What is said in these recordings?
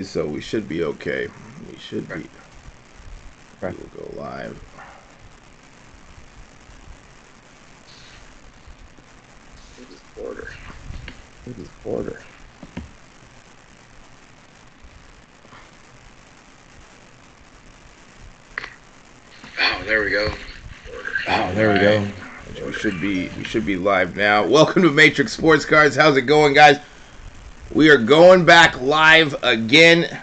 So we should be okay. We should be. Right. We'll go live. What is border? What is border? Oh, there we go. Oh, there we go. We should be live now. Welcome to Matrix Sports Cards. How's it going, guys? We are going back live again.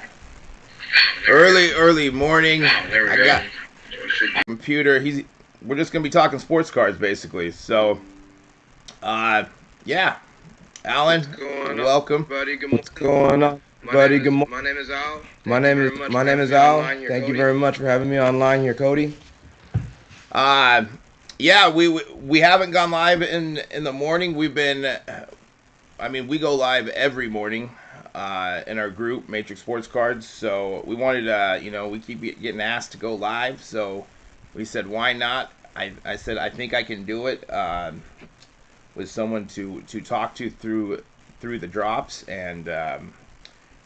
Early morning. There we I go. got computer. We're just gonna be talking sports cards basically. So, yeah. Alan, welcome. Buddy, What's going on, buddy? Good morning. My name is Al. My name is Al. Thank you very much for having me online here, Cody. Yeah, we haven't gone live in the morning. We've been, we go live every morning in our group, Matrix Sports Cards. So we wanted to, we keep getting asked to go live. So we said, why not? I said, I think I can do it with someone to talk to through the drops. And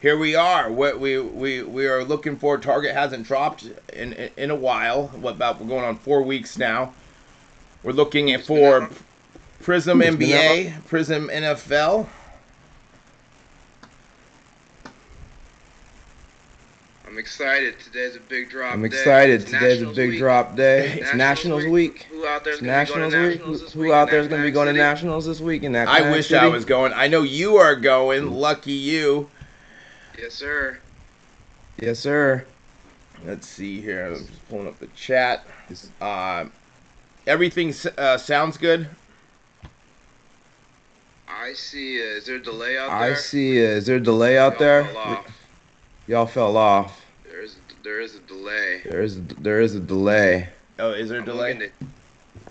here we are. What we are looking for. Target hasn't dropped in a while. We're going on 4 weeks now. We're looking for Prizm NBA, Prizm NFL. I'm excited. Today's a big drop. Today's a big drop day. It's Nationals week. Who out there's Nationals week. Who out there's going to be going to Nationals this week? In that I wish I was going. I know you are going. Lucky you. Yes, sir. Yes, sir. Let's see here. I'm just pulling up the chat. Everything sounds good. I see. Is there a delay out there? I see. Is there a delay out there? Y'all fell off. There is a delay. There is a delay. Oh, is there a delay?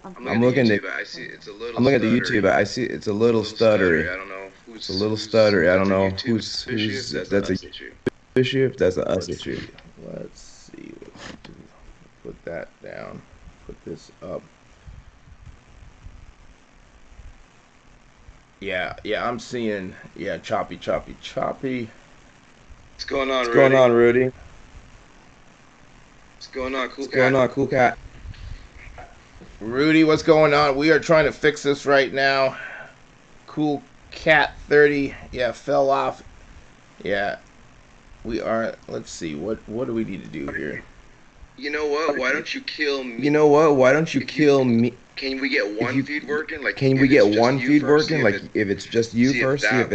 I'm looking at I see it's a little. I'm looking at the YouTube. I see it's a little stuttery. I don't know who's. It's a little stuttery. I don't know who's that's a issue. issue. If that's a us issue. Let's see. Put that down. Put this up. Yeah, I'm seeing. Yeah, choppy. What's going on, What's going on, Rudy? What's going on, What's going on, Cool Cat? Rudy, what's going on? We are trying to fix this right now. Cool Cat 30. Yeah, fell off. Yeah, we are. Let's see. What do we need to do here? You know what? Why don't you kill me? You know what? Why don't you kill me? Can we get one feed working? Like, can we get one feed working? Like, if it's just you first, see if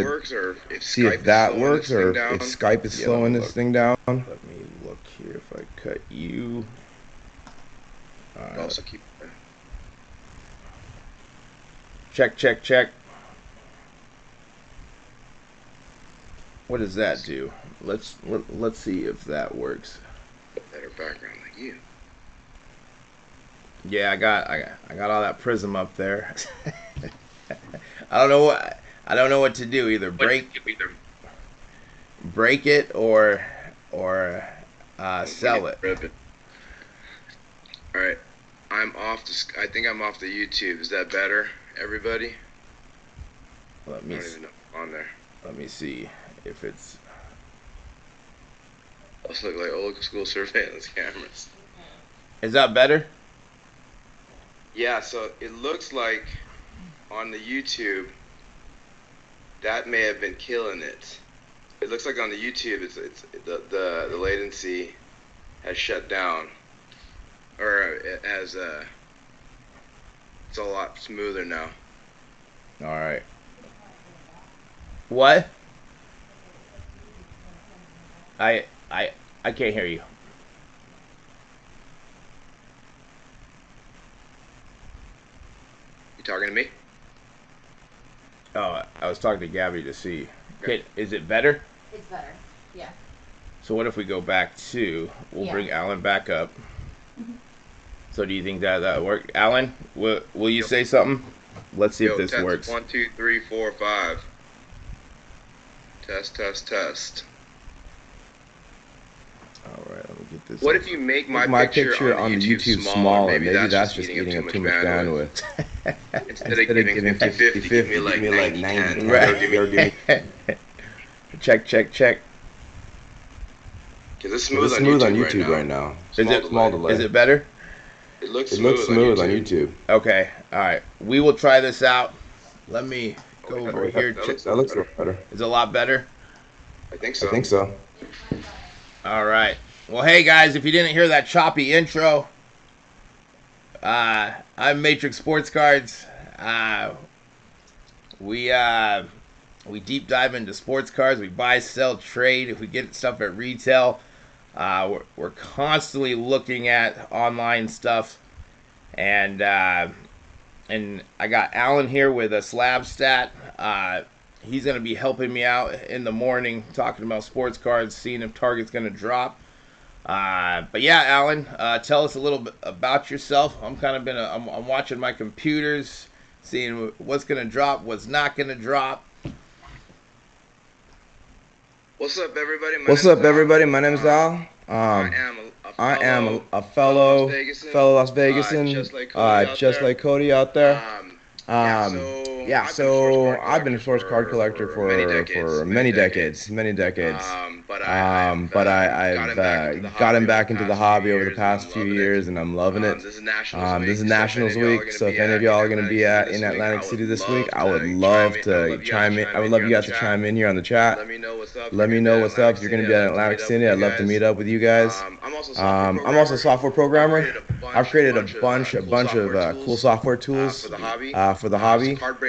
that works, or if Skype is slowing this thing down. Let me look here if I cut you. Also keep. Check. What does that do? Let's see if that works. Better background like you. Yeah, I got all that Prizm up there. I don't know what to do. Either break it or sell it. All right, I think I'm off the YouTube. Is that better, everybody? I don't even know on there. Let me see if it's. Those look like old school surveillance cameras. Is that better? Yeah, so it looks like on the YouTube that may have been killing it. It looks like on the YouTube it's the latency has shut down, or it has it's a lot smoother now. All right. What? I can't hear you. Talking to me? Oh, I was talking to Gabby to see. Okay, is it better? It's better, yeah. So what if we go back to? We'll bring Alan back up. So do you think that work? Alan, will you say something? Let's see if this works. 1, 2, 3, 4, 5. Test. All right, let me get this. What if you make my picture on the YouTube smaller? Maybe that's just eating up too much bandwidth. Instead of giving 50-50, give me like 90. Right. Check. Because it's smooth on YouTube right now. Small delay. Is it better? It looks smooth on YouTube. Okay. All right. We will try this out. Let me go over here. That looks a lot better. Is it a lot better? I think so. All right. Well, hey guys, if you didn't hear that choppy intro, I'm Matrix Sports Cards. We deep dive into sports cards. We buy, sell, trade. If we get stuff at retail, we're constantly looking at online stuff. And I got Alan here with a slab stat. He's going to be helping me out in the morning talking about sports cards, seeing if Target's going to drop. But yeah, Alan, tell us a little bit about yourself. I'm watching my computers, seeing what's going to drop, what's not going to drop. What's up, everybody? My name is Al. I am a fellow Las Vegasan, just like Cody out there. So I've been a source card collector for many decades. But I've gotten back into the hobby over the past few years, and I'm loving it. This is Nationals Week, so if any of y'all are going to be in Atlantic City this week, I would love to chime in. I would love you guys to chime in here on the chat. Let me know what's up. If you're going to be at Atlantic City, I'd love to meet up with you guys. I'm also a software programmer. I've created a bunch of cool software tools for the hobby. Card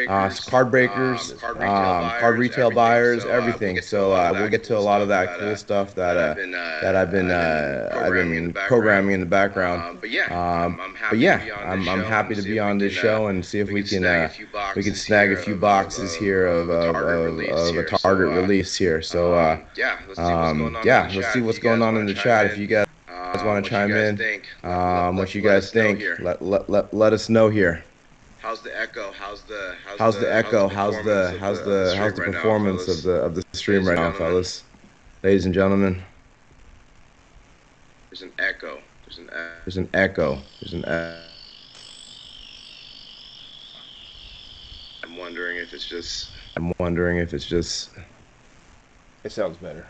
breakers, card retail buyers, everything. So we'll get to a lot of that cool stuff that I've been programming in the background. But yeah, I'm happy to be on this show and see if we can snag a few boxes here of a Target release here. So let's see what's going on in the chat. If you guys want to chime in, what you guys think, let us know here. How's the echo? How's the performance of the stream right now, fellas? Ladies and gentlemen. There's an echo. I'm wondering if it's just. It sounds better.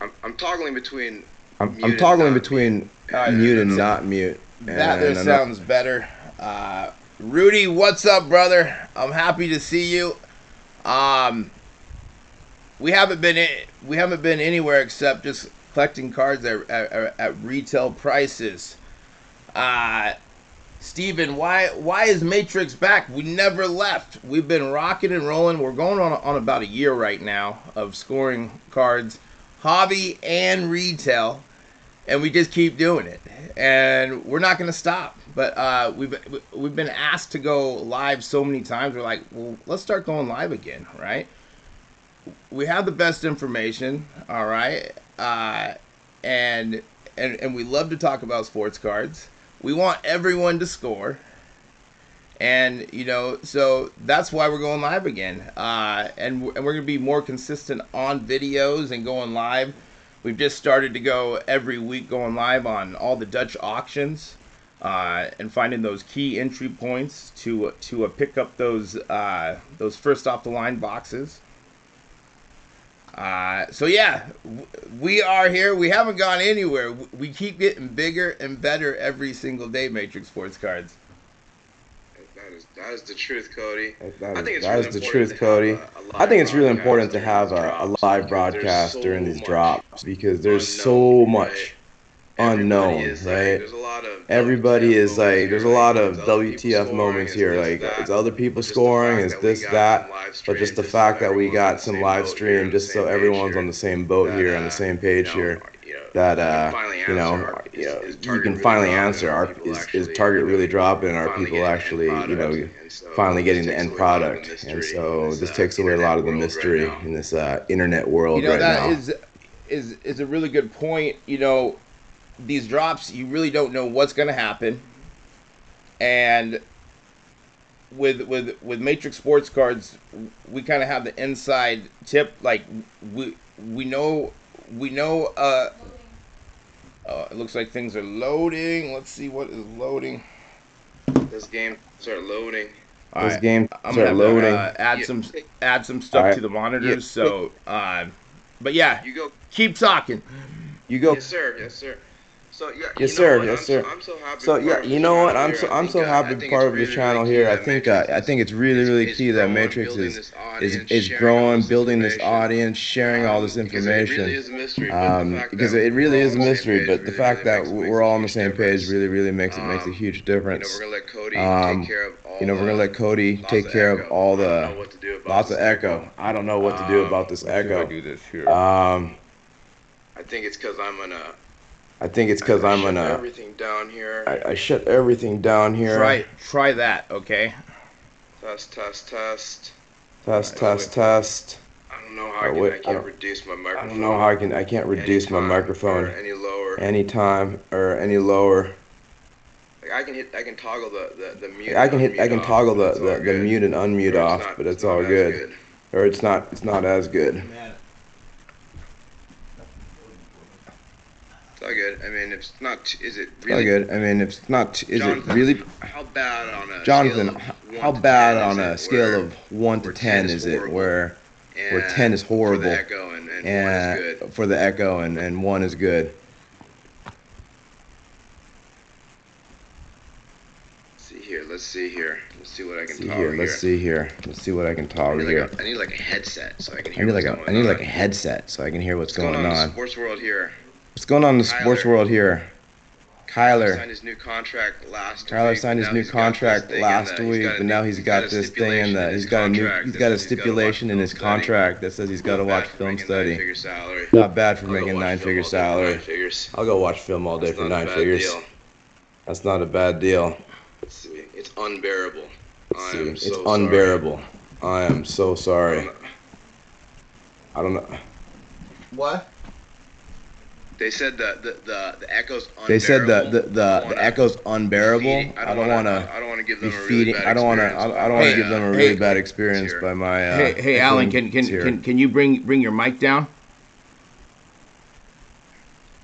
I'm toggling between. I'm toggling between mute and not mute. That sounds better. Rudy, what's up, brother? I'm happy to see you. We haven't been anywhere except just collecting cards at retail prices. Steven, why is Matrix back? We never left. We've been rocking and rolling. We're going on about a year right now of scoring cards, hobby and retail, and we just keep doing it. And we're not going to stop. But we've been asked to go live so many times. We're like, well, let's start going live again, right? We have the best information, all right, and we love to talk about sports cards. We want everyone to score, and so that's why we're going live again. And we're going to be more consistent on videos and going live. We've just started to go every week going live on all the Dutch auctions. And finding those key entry points to pick up those first off the line boxes. So yeah, we are here. We haven't gone anywhere. We keep getting bigger and better every single day. Matrix Sports Cards. That is the truth, Cody. I think it's really important to have a live broadcast during these drops because there's so much unknown, right? Everybody is like, there's a lot of WTF moments here. Like, is other people scoring? Is this, that? But just the fact that we got some live stream, just so everyone's on the same boat here, on the same page here, that you can finally answer: is Target really dropping? Are people actually, finally getting the end product? And so this takes away a lot of the mystery in this internet world right now. That is a really good point. These drops, you really don't know what's going to happen, and with Matrix Sports Cards, we kind of have the inside tip. Like we know. It looks like things are loading. Let's see what is loading. This game start loading. I'm gonna have to add some stuff to the monitors. So But yeah, You go. keep talking. You go. Yes, sir. Yes, sir. So yeah, Yes, you know sir. what? Yes, sir. I'm so happy So yeah, part of you this know what? channel here. I'm so happy I to be think it's part of this really really channel key here. that Matrix I think it's really really is key that growing, Matrix building this audience, is sharing all growing, this building this information. audience, sharing all this Because it really information. is a mystery, but the fact Because that it we're really all is on a the same mystery, page but the really fact really that makes we're a all on the huge same page difference. really makes a huge difference. We're gonna let Cody take care of all We're gonna let Cody take care of all I don't know the what to do about lots this of echo. I don't know what to do about this Let's see if I echo. do this here. I think it's because I'm gonna. I think it's because I'm shut gonna. everything down here. I shut everything down here. Try that, okay? Test, test, test. Test, test, test. I don't know how I can't reduce my microphone. I don't know how I can't reduce my microphone any lower. anytime or any lower. Like I can toggle the mute. I can toggle the mute and unmute off, but it's all good. Or it's not as good. It's all good. I mean, if it's not, is it It's all really? good. I mean, if it's not, is it Jonathan, really? How bad on a Jonathan, scale of how 1 to bad 10 on is a it scale of 1 to 10 is it where 10 is horrible for the echo and 1 is good? for the echo and 1 is good? Let's see here. Let's see what I can toggle here. Let's see here. Let's see what I can toggle here. I need like a headset so I can hear I need what's a headset so I can hear what's going on. In the sports world here? What's going on in the sports world here? Kyler signed his new contract last week, but now he's got this thing he's got a stipulation in his contract that says he's got to watch film study. Not bad for making 9-figure salary. I'll go watch film all day for 9 figures. That's not a bad deal. Let's see. It's unbearable. It's unbearable. I am so sorry. I don't know. What? They said the echo's unbearable. They said the echo's unbearable. I don't want to give them a really bad I don't want to give them a really bad experience by my. Hey, Alan, can you bring your mic down?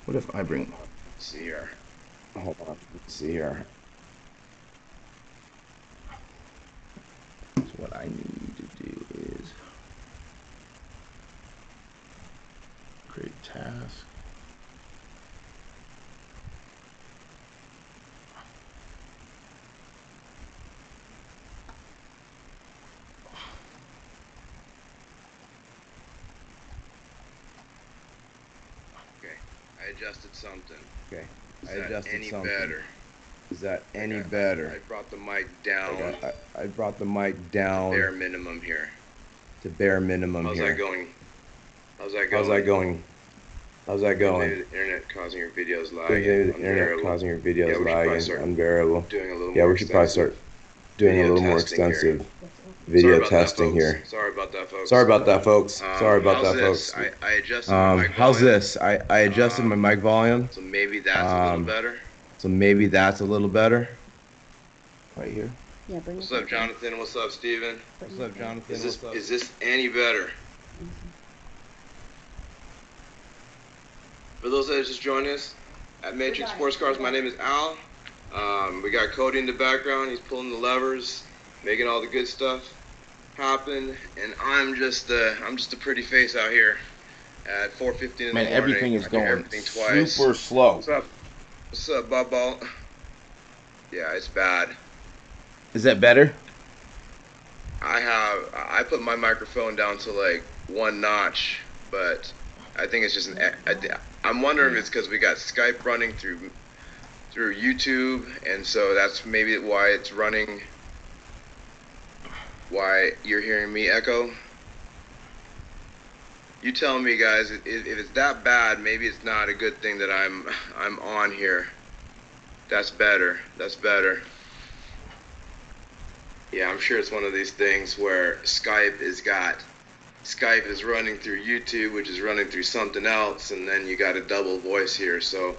What if I bring? Let's see here. Hold on. Let's see here. So what I need to do is create task. Okay, I adjusted something. Okay, I adjusted something. Better? Is that any better? I brought the mic down. I brought the mic down. To bare minimum here. How's that going? How's that going? The internet causing your videos lagging. Unbearable. We should probably start doing a little more extensive video testing here. Sorry about that, folks. I adjusted my mic how's this? I adjusted my mic volume. So maybe that's a little better. Right here. Yeah, what's up, Jonathan? What's up, Steven? What's up, Jonathan? Is this any better? For those that just joined us at Matrix Sports Cards, my name is Al. We got Cody in the background. He's pulling the levers, making all the good stuff happen, and I'm just a pretty face out here at 4:50 in the morning. Man, everything is going twice. Super slow. What's up, Bubba? Yeah, it's bad. Is that better? I put my microphone down to like 1 notch, but I think it's just I'm wondering if it's because we got Skype running through YouTube, and so that's maybe why it's running. Why you're hearing me echo? You tell me, guys. If it's that bad, maybe it's not a good thing that I'm on here. That's better. Yeah, I'm sure it's one of these things where Skype is running through YouTube, which is running through something else, and then you got a double voice here. So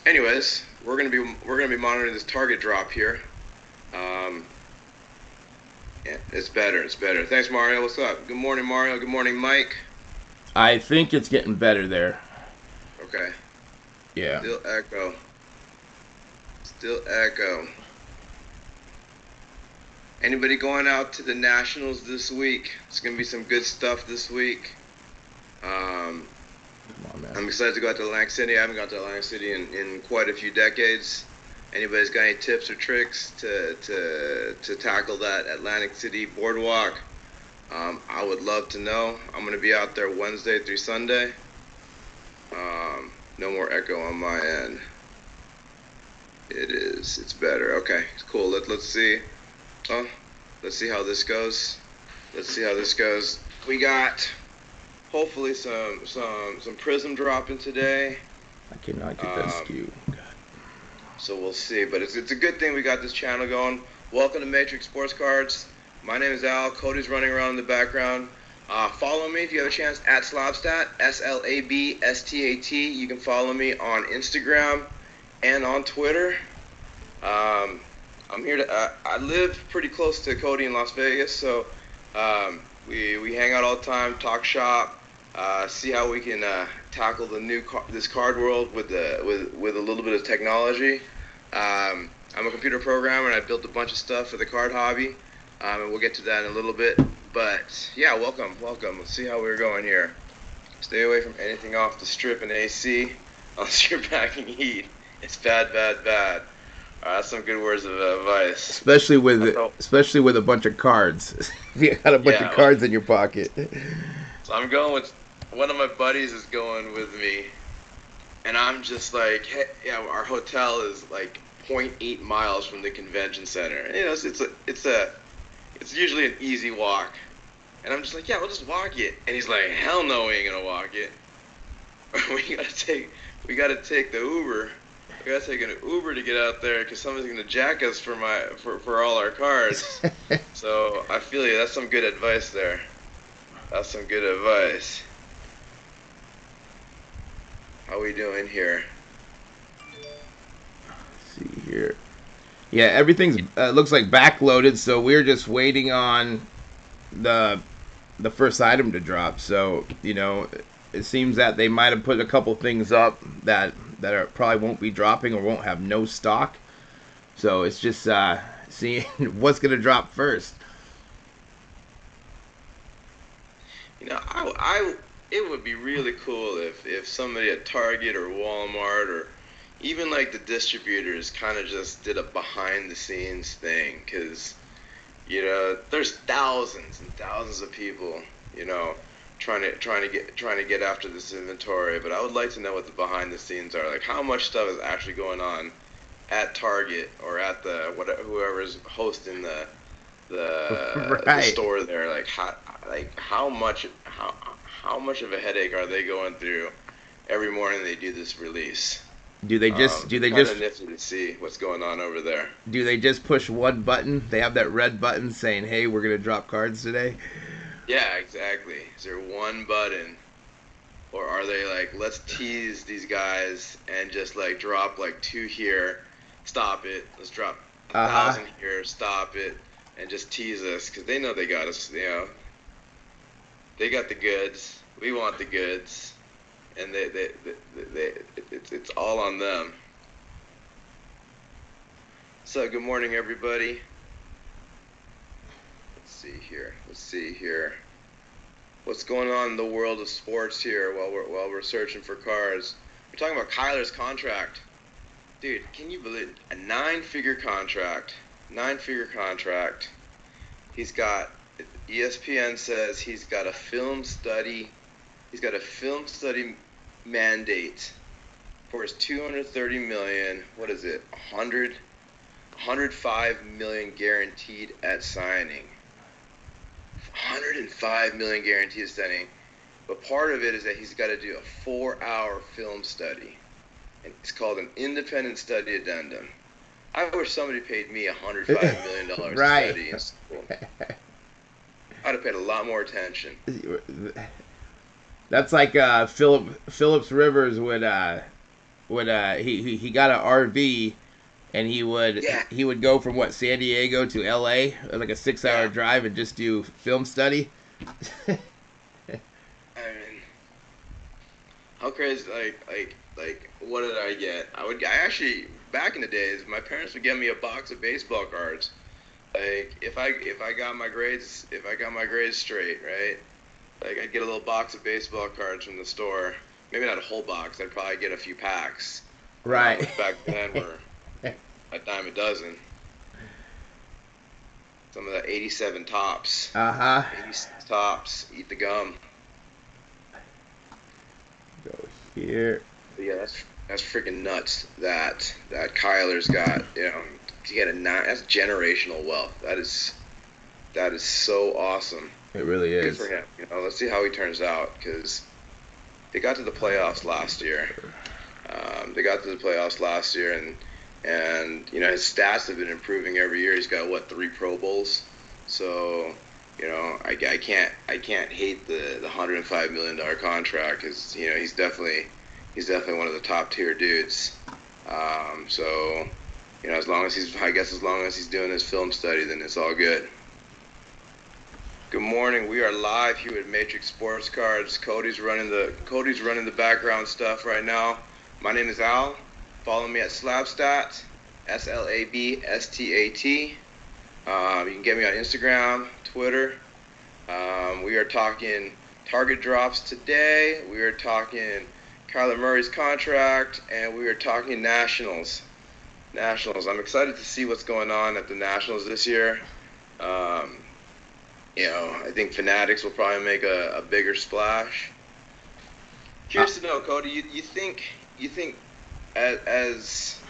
anyways, we're gonna be monitoring this target drop here. Yeah, it's better. Thanks, Mario. What's up? Good morning, Mario. Good morning, Mike. I think it's getting better there. Okay. Yeah. Still echo. Anybody going out to the Nationals this week? It's gonna be some good stuff this week. Come on, man. I'm excited to go out to Atlantic City. I haven't gone to Atlantic City in quite a few decades. Anybody's got any tips or tricks to tackle that Atlantic City boardwalk? I would love to know. I'm going to be out there Wednesday through Sunday. No more echo on my end. It is. It's better. Okay, cool. Let's see. Oh, let's see how this goes. We got hopefully some Prizm dropping today. I cannot get that skew. God. So we'll see. But it's a good thing we got this channel going. Welcome to Matrix Sports Cards. My name is Al. Cody's running around in the background. Follow me if you have a chance at Slabstat, Slabstat. You can follow me on Instagram and on Twitter. I'm here to. I live pretty close to Cody in Las Vegas, so we hang out all the time, talk shop, see how we can tackle this card world with a little bit of technology. I'm a computer programmer and I built a bunch of stuff for the card hobby, and we'll get to that in a little bit. But yeah, welcome. Let's see how we're going here. Stay away from anything off the strip and AC unless you're packing heat. It's bad. That's some good words of advice. Especially with a bunch of cards. If you got a bunch of cards in your pocket. So I'm going with one of my buddies is going with me, and I'm just like, hey, yeah, our hotel is like 0.8 miles from the convention center. You know, it's usually an easy walk, and I'm just like, yeah, we'll just walk it. And he's like, hell no, we ain't gonna walk it. we gotta take the Uber. We gotta take an Uber to get out there because somebody's gonna jack us for all our cards. So I feel you. That's some good advice there. That's some good advice. How we doing here? Let's see here. Yeah, everything's looks like backloaded, so we're just waiting on the first item to drop. So you know, it seems that they might have put a couple things up that probably won't be dropping or won't have no stock. So it's just seeing what's gonna drop first. You know, it would be really cool if somebody at Target or Walmart or even like the distributors kind of just did a behind the scenes thing, because you know there's thousands and thousands of people, you know, trying to get after this inventory. But I would like to know what the behind the scenes are, like how much stuff is actually going on at Target or at the whoever's hosting the Right. store there. Like how much of a headache are they going through every morning they do this release? Do they just nifty to see what's going on over there? Do they just push one button? They have that red button saying, "Hey, we're gonna drop cards today." Yeah, exactly. Is there one button, or are they like, let's tease these guys and just like drop like 2 here, stop it. Let's drop 1,000 here, stop it, and just tease us because they know they got us. You know, they got the goods. We want the goods. And it's all on them. So good morning, everybody. Let's see here. What's going on in the world of sports here while we're searching for cards? We're talking about Kyler's contract. Dude, can you believe it? A 9-figure contract. 9-figure contract. He's got, ESPN says he's got a film study mandate for his $230 million. What is it? 105 million guaranteed at signing. 105 million guaranteed at signing. But part of it is that he's got to do a 4-hour film study, and it's called an independent study addendum. I wish somebody paid me $105 million Right. to study in school. I'd have paid a lot more attention. That's like Phillips Rivers would he got an RV, and he would go from San Diego to LA, like a 6-hour drive, and just do film study. I mean, how crazy! Like, what did I get? I actually, back in the days, my parents would get me a box of baseball cards, Like if I got my grades straight, right? Like I'd get a little box of baseball cards from the store. Maybe not a whole box. I'd probably get a few packs, Right. which back then were a dime a dozen. Some of the 87 tops. Uh-huh. 86 tops. Eat the gum. Go here. But yeah, that's freaking nuts that Kyler's got. You know, to get that's generational wealth. That is so awesome. It really is. Good for him. You know, let's see how he turns out because they got to the playoffs last year. And you know his stats have been improving every year. He's got 3 Pro Bowls. So you know I can't hate the $105 million contract because you know he's definitely one of the top tier dudes. So you know as long as he's doing his film study, then it's all good. Good morning. We are live here at Matrix Sports Cards. Cody's running the background stuff right now. My name is Al. Follow me at Slabstat, Slabstat. You can get me on Instagram, Twitter. We are talking target drops today. We are talking Kyler Murray's contract, and we are talking Nationals. I'm excited to see what's going on at the Nationals this year. You know, I think Fanatics will probably make a bigger splash. Curious to know, Cody, you think as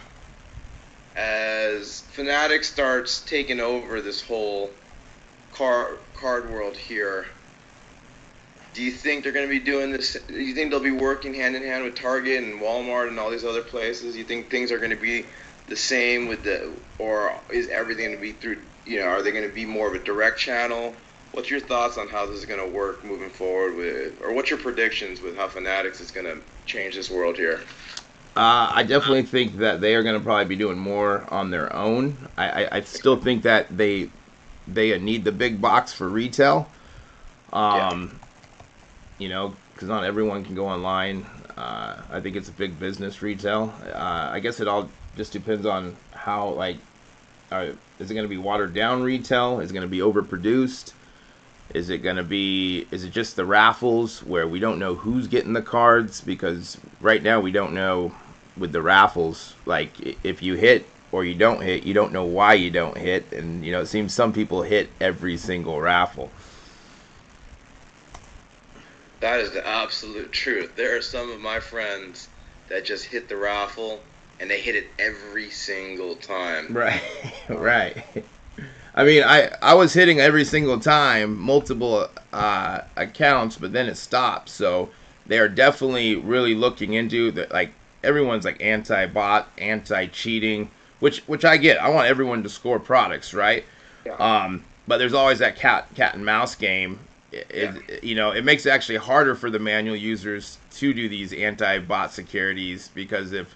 Fanatics starts taking over this whole card world here, do you think they're going to be doing this? Do you think they'll be working hand in hand with Target and Walmart and all these other places? You think things are going to be the same or is everything going to be through? You know, are they going to be more of a direct channel? What's your thoughts on how this is going to work moving forward or what's your predictions with how Fanatics is going to change this world here? I definitely think that they are going to probably be doing more on their own. I still think that they need the big box for retail. You know, because not everyone can go online. I think it's a big business retail. I guess it all just depends on how, like, is it going to be watered down retail? Is it going to be overproduced? Is it just the raffles where we don't know who's getting the cards? Because right now we don't know with the raffles, like if you hit or you don't hit, you don't know why you don't hit. And, you know, it seems some people hit every single raffle. That is the absolute truth. There are some of my friends that just hit the raffle and they hit it every single time. Right, right. I mean, I was hitting every single time, multiple accounts, but then it stopped. So they are definitely really looking into that. Like everyone's like anti-bot, anti-cheating, which I get. I want everyone to score products, right? Yeah. But there's always that cat and mouse game. You know, it makes it actually harder for the manual users to do these anti-bot securities because if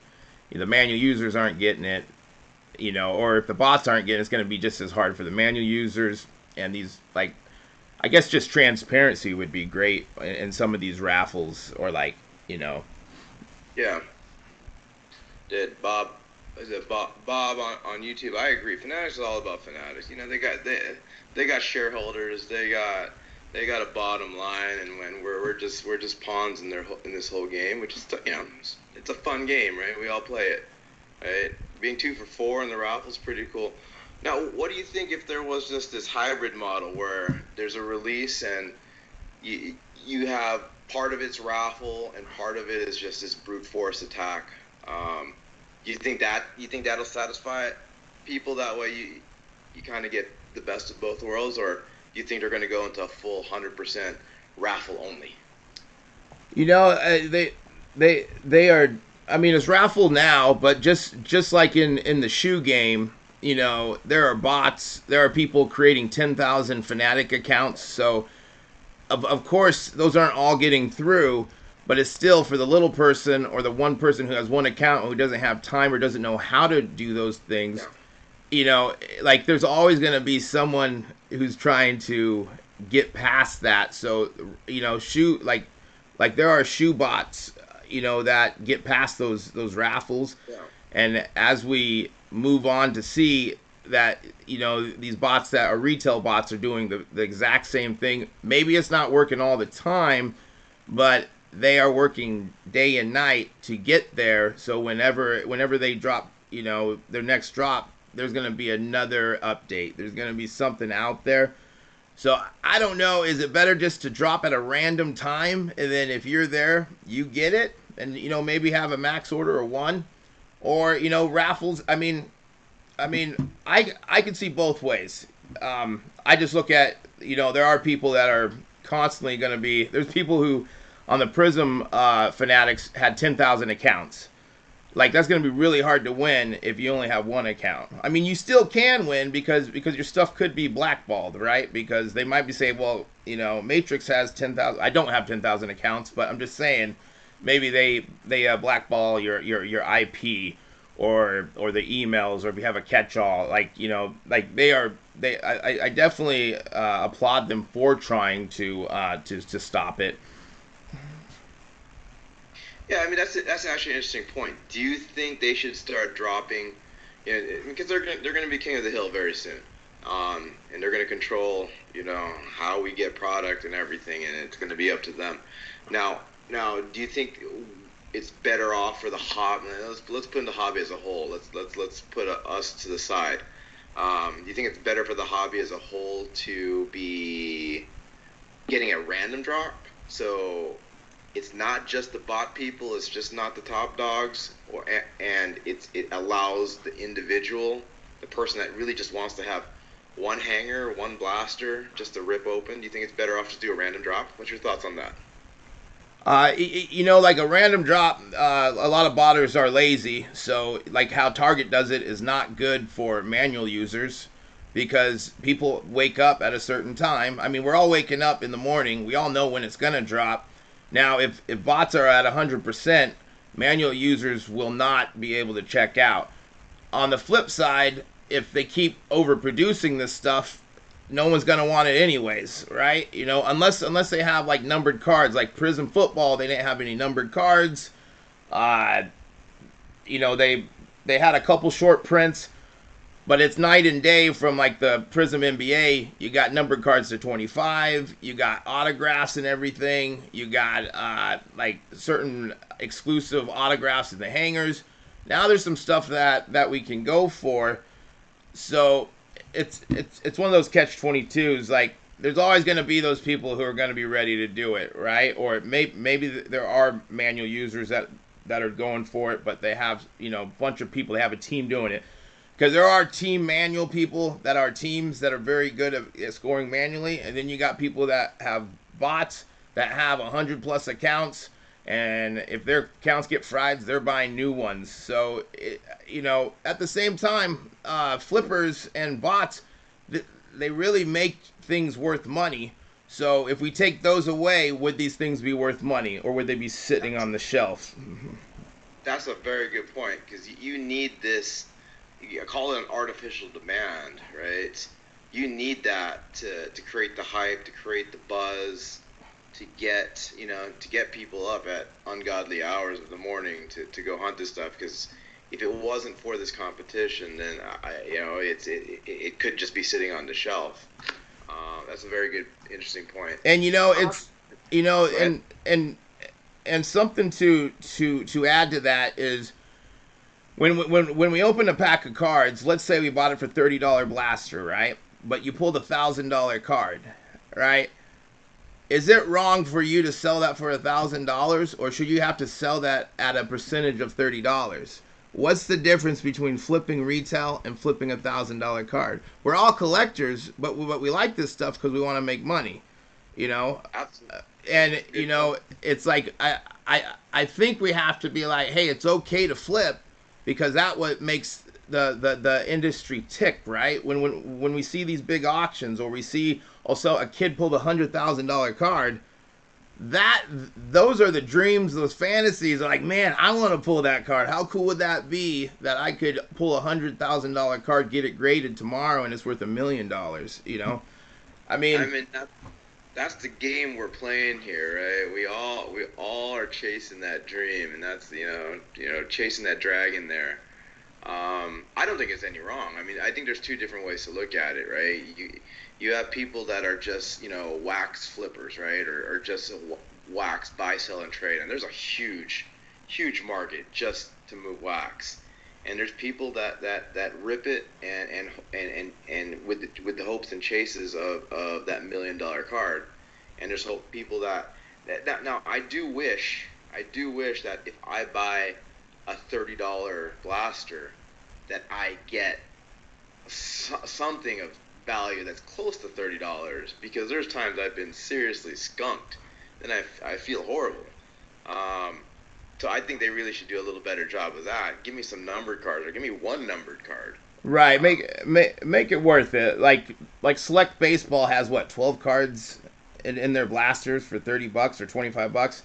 the manual users aren't getting it, you know, or if the bots aren't getting it, it's going to be just as hard for the manual users. And these, like, I guess just transparency would be great in some of these raffles or, like, you know. Yeah. Did Bob on YouTube? I agree. Fanatics is all about Fanatics. You know, they got shareholders. They got a bottom line, and when we're just pawns in this whole game, which is, you know, it's a fun game, right? We all play it, right? Being 2 for 4 in the raffle is pretty cool. Now, what do you think if there was just this hybrid model where there's a release and you have part of it's raffle and part of it is just this brute force attack? You think that'll satisfy people? That way you kind of get the best of both worlds, or do you think they're going to go into a full 100% raffle only? You know, they are. I mean, it's raffle now, but just like in the shoe game, you know, there are bots. There are people creating 10,000 Fanatic accounts. So, of course, those aren't all getting through. But it's still for the little person or the one person who has one account who doesn't have time or doesn't know how to do those things. Yeah. You know, like there's always going to be someone who's trying to get past that. So, you know, like there are shoe bots, you know, that get past those raffles. Yeah. And as we move on to see, that these bots that are retail bots are doing the exact same thing. Maybe it's not working all the time, but they are working day and night to get there. So whenever they drop, their next drop, there's going to be another update. There's going to be something out there. So I don't know. Is it better just to drop at a random time, and then if you're there, you get it, and maybe have a max order of one, or raffles? I can see both ways. I just look at there are people that are constantly going to be. There's people who on the Prizm fanatics had 10,000 accounts. Like, that's going to be really hard to win if you only have one account. I mean, you still can win because your stuff could be blackballed, right? Because they might be saying, well, Matrix has 10,000. I don't have 10,000 accounts, but I'm just saying maybe they blackball your IP or the emails, or if you have a catch-all, like I definitely applaud them for trying to stop it. Yeah, I mean that's actually an interesting point. Do you think they should start dropping? Because they're gonna be king of the hill very soon, and they're gonna control how we get product and everything, and it's gonna be up to them. Now, do you think it's better off for the hobby? Let's put in the hobby as a whole. Let's put us to the side. Do you think it's better for the hobby as a whole to be getting a random drop? So it's not just the bot people, it's just not the top dogs, and it allows the individual, the person that really just wants to have one hanger, one blaster, just to rip open. Do you think it's better off to do a random drop? What's your thoughts on that? Like a random drop, a lot of botters are lazy, so like how Target does it is not good for manual users, because people wake up at a certain time. I mean, we're all waking up in the morning. We all know when it's going to drop. Now, if bots are at 100%, manual users will not be able to check out. On the flip side, if they keep overproducing this stuff, no one's going to want it anyways, right? Unless they have like numbered cards, like Prizm football, they didn't have any numbered cards. They had a couple short prints, but it's night and day from like the Prizm NBA. You got numbered cards to 25. You got autographs and everything. You got like certain exclusive autographs in the hangers. Now there's some stuff that we can go for. So it's one of those catch-22s. Like, there's always going to be those people who are going to be ready to do it, right? Or maybe there are manual users that are going for it, but they have a bunch of people. They have a team doing it. Because there are team manual people that are teams that are very good at scoring manually, and then you got people that have bots that have 100+ accounts, and if their accounts get fried, they're buying new ones. So, at the same time, flippers and bots, they really make things worth money. So if we take those away, would these things be worth money, or would they be sitting on the shelf? That's a very good point, because you need this. You call it an artificial demand, right? You need that to create the hype, to create the buzz, to get people up at ungodly hours of the morning to go hunt this stuff. Because if it wasn't for this competition, then it could just be sitting on the shelf. That's a very good, interesting point. And it's and something to add to that is, when we open a pack of cards, let's say we bought it for $30 blaster, right? But you pulled $1,000 card, right? Is it wrong for you to sell that for $1,000, or should you have to sell that at a percentage of $30? What's the difference between flipping retail and flipping $1,000 card? We're all collectors, but we like this stuff because we want to make money, Absolutely. And it's like I think we have to be like, hey, it's okay to flip, because that what makes the industry tick, right? When we see these big auctions, or we see also a kid pull the $100,000 card, those are the dreams, those fantasies are like, man, I want to pull that card. How cool would that be that I could pull $100,000 card, get it graded tomorrow, and it's worth $1 million? I mean, that's the game we're playing here, right? We all are chasing that dream, and that's chasing that dragon there. I don't think it's any wrong. I mean, I think there's two different ways to look at it, right? You have people that are just, wax flippers, right? Or just wax buy, sell, and trade. And there's a huge, huge market just to move wax. And there's people that rip it and with the hopes and chases of that $1 million card. And there's people that now I do wish that if I buy a $30 blaster, that I get something of value that's close to $30, because there's times I've been seriously skunked, and I feel horrible. So I think they really should do a little better job of that. Give me some numbered cards, or give me one numbered card. Right, make it worth it. Like Select Baseball has 12 cards in their blasters for $30 or $25.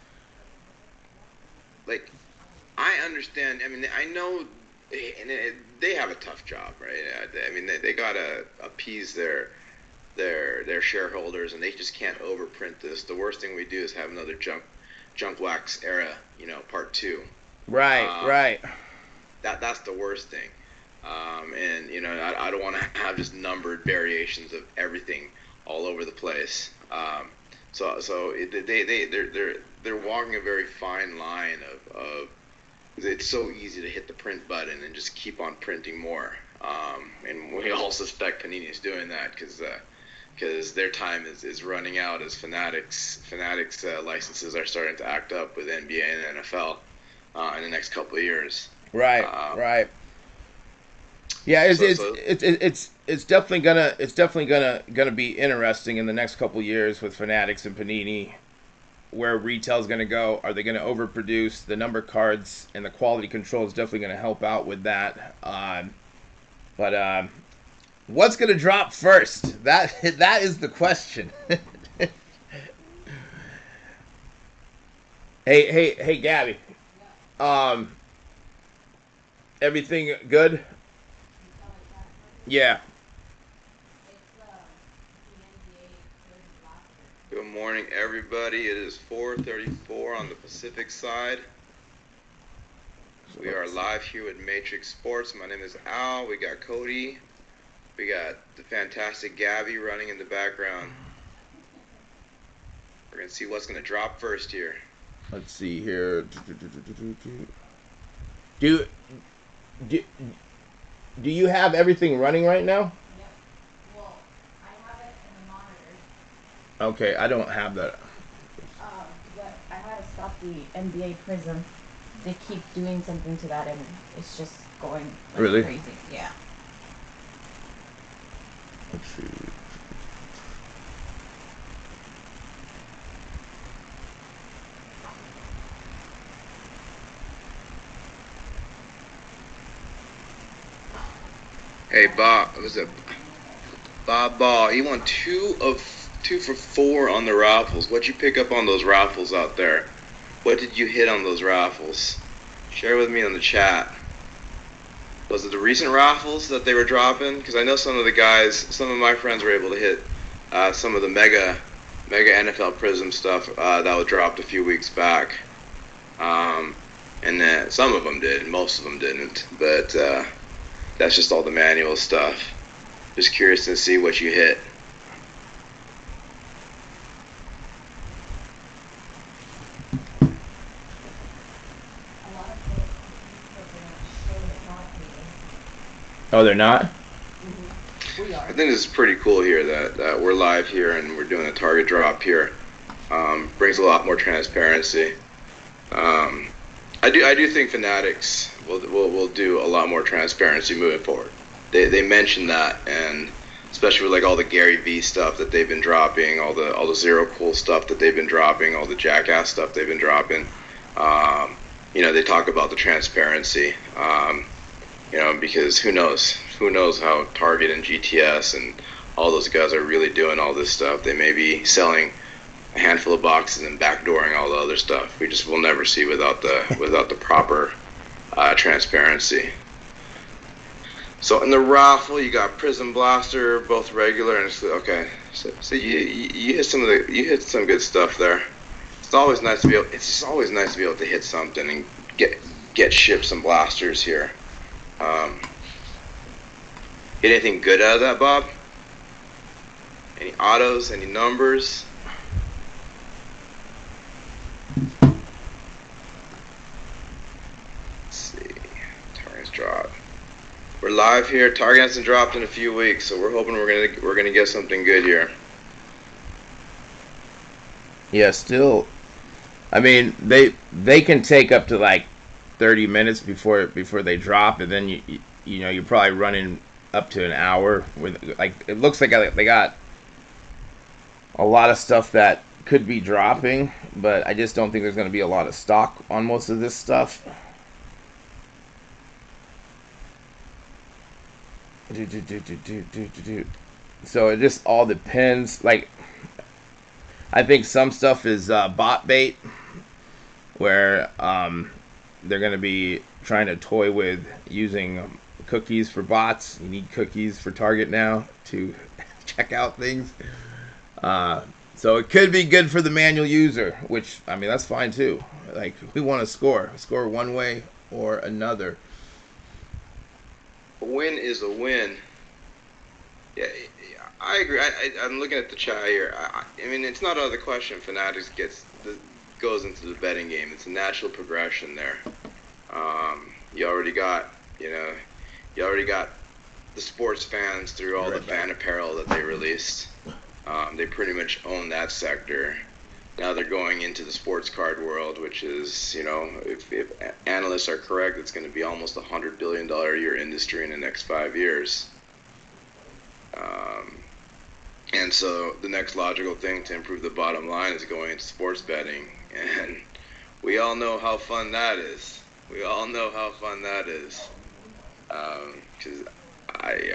Like, I understand. I mean, I know, and they have a tough job, right? I mean, they gotta appease their shareholders, and they just can't overprint this. The worst thing we do is have another junk wax era, part 2. Right. That's the worst thing. And I don't want to have just numbered variations of everything all over the place. So they're walking a very fine line of it's so easy to hit the print button and just keep on printing more. And we all suspect Panini is doing that because their time is running out as Fanatics licenses are starting to act up with NBA and NFL in the next couple of years. Right. Yeah, it's definitely gonna be interesting in the next couple of years with Fanatics and Panini, where retail's gonna go. Are they gonna overproduce? The number cards and the quality control is definitely gonna help out with that. But what's gonna drop first? That is the question. Hey, Gabby. Everything good? Yeah. Good morning, everybody. It is 4:34 on the Pacific side. We are live here with Matrix Sports. My name is Al. We got Cody. We got the fantastic Gabby running in the background. We're going to see what's going to drop first here. Let's see here. Do you have everything running right now? Yeah. Well, I have it in the monitors. Okay, I don't have that. But I had to stop the NBA Prizm. They keep doing something to that, and it's just going really crazy. Yeah. Let's see. Hey, Bob, was it Bob Ball? He won 2 for 4 on the raffles. What'd you pick up on those raffles out there? What did you hit on those raffles? Share with me on the chat. Was it the recent raffles that they were dropping? Because I know some of my friends were able to hit some of the mega NFL Prizm stuff that was dropped a few weeks back. And then some of them did, most of them didn't. But that's just all the manual stuff. Just curious to see what you hit. Oh, they're not? Mm-hmm. We are. I think this is pretty cool here that we're live here and we're doing a target drop here. Brings a lot more transparency. I do think Fanatics will do a lot more transparency moving forward. They mentioned that, and especially with like all the Gary V stuff that they've been dropping, all the Zero Cool stuff that they've been dropping, all the Jackass stuff they've been dropping. They talk about the transparency. Because who knows how Target and GTS and all those guys are really doing all this stuff. They may be selling a handful of boxes and backdooring all the other stuff. We just will never see without the proper transparency. So in the raffle, you got Prizm Blaster, both regular and okay. So you hit some good stuff there. It's always nice to be able to hit something and get shipped some blasters here. Get anything good out of that, Bob? Any autos? Any numbers? Let's see. Target's dropped. We're live here. Target hasn't dropped in a few weeks, so we're hoping we're gonna get something good here. Yeah, still. I mean, they can take up to like 30 minutes before they drop, and then you know you're probably running up to an hour with, like, it looks like they got a lot of stuff that could be dropping, but I just don't think there's going to be a lot of stock on most of this stuff. So it just all depends. Like, I think some stuff is bot bait, where they're going to be trying to toy with using cookies for bots. You need cookies for Target now to check out things. So it could be good for the manual user, which, I mean, that's fine too. Like, we want to score one way or another. A win is a win. Yeah, I agree. I'm looking at the chat here. I mean, it's not out of the question. Fanatics goes into the betting game. It's a natural progression there. You already got the sports fans through all the fan apparel that they released. They pretty much own that sector. Now they're going into the sports card world, which is, you know, if analysts are correct, it's going to be almost a $100 billion a year industry in the next 5 years. And so the next logical thing to improve the bottom line is going into sports betting. And we all know how fun that is. Because it's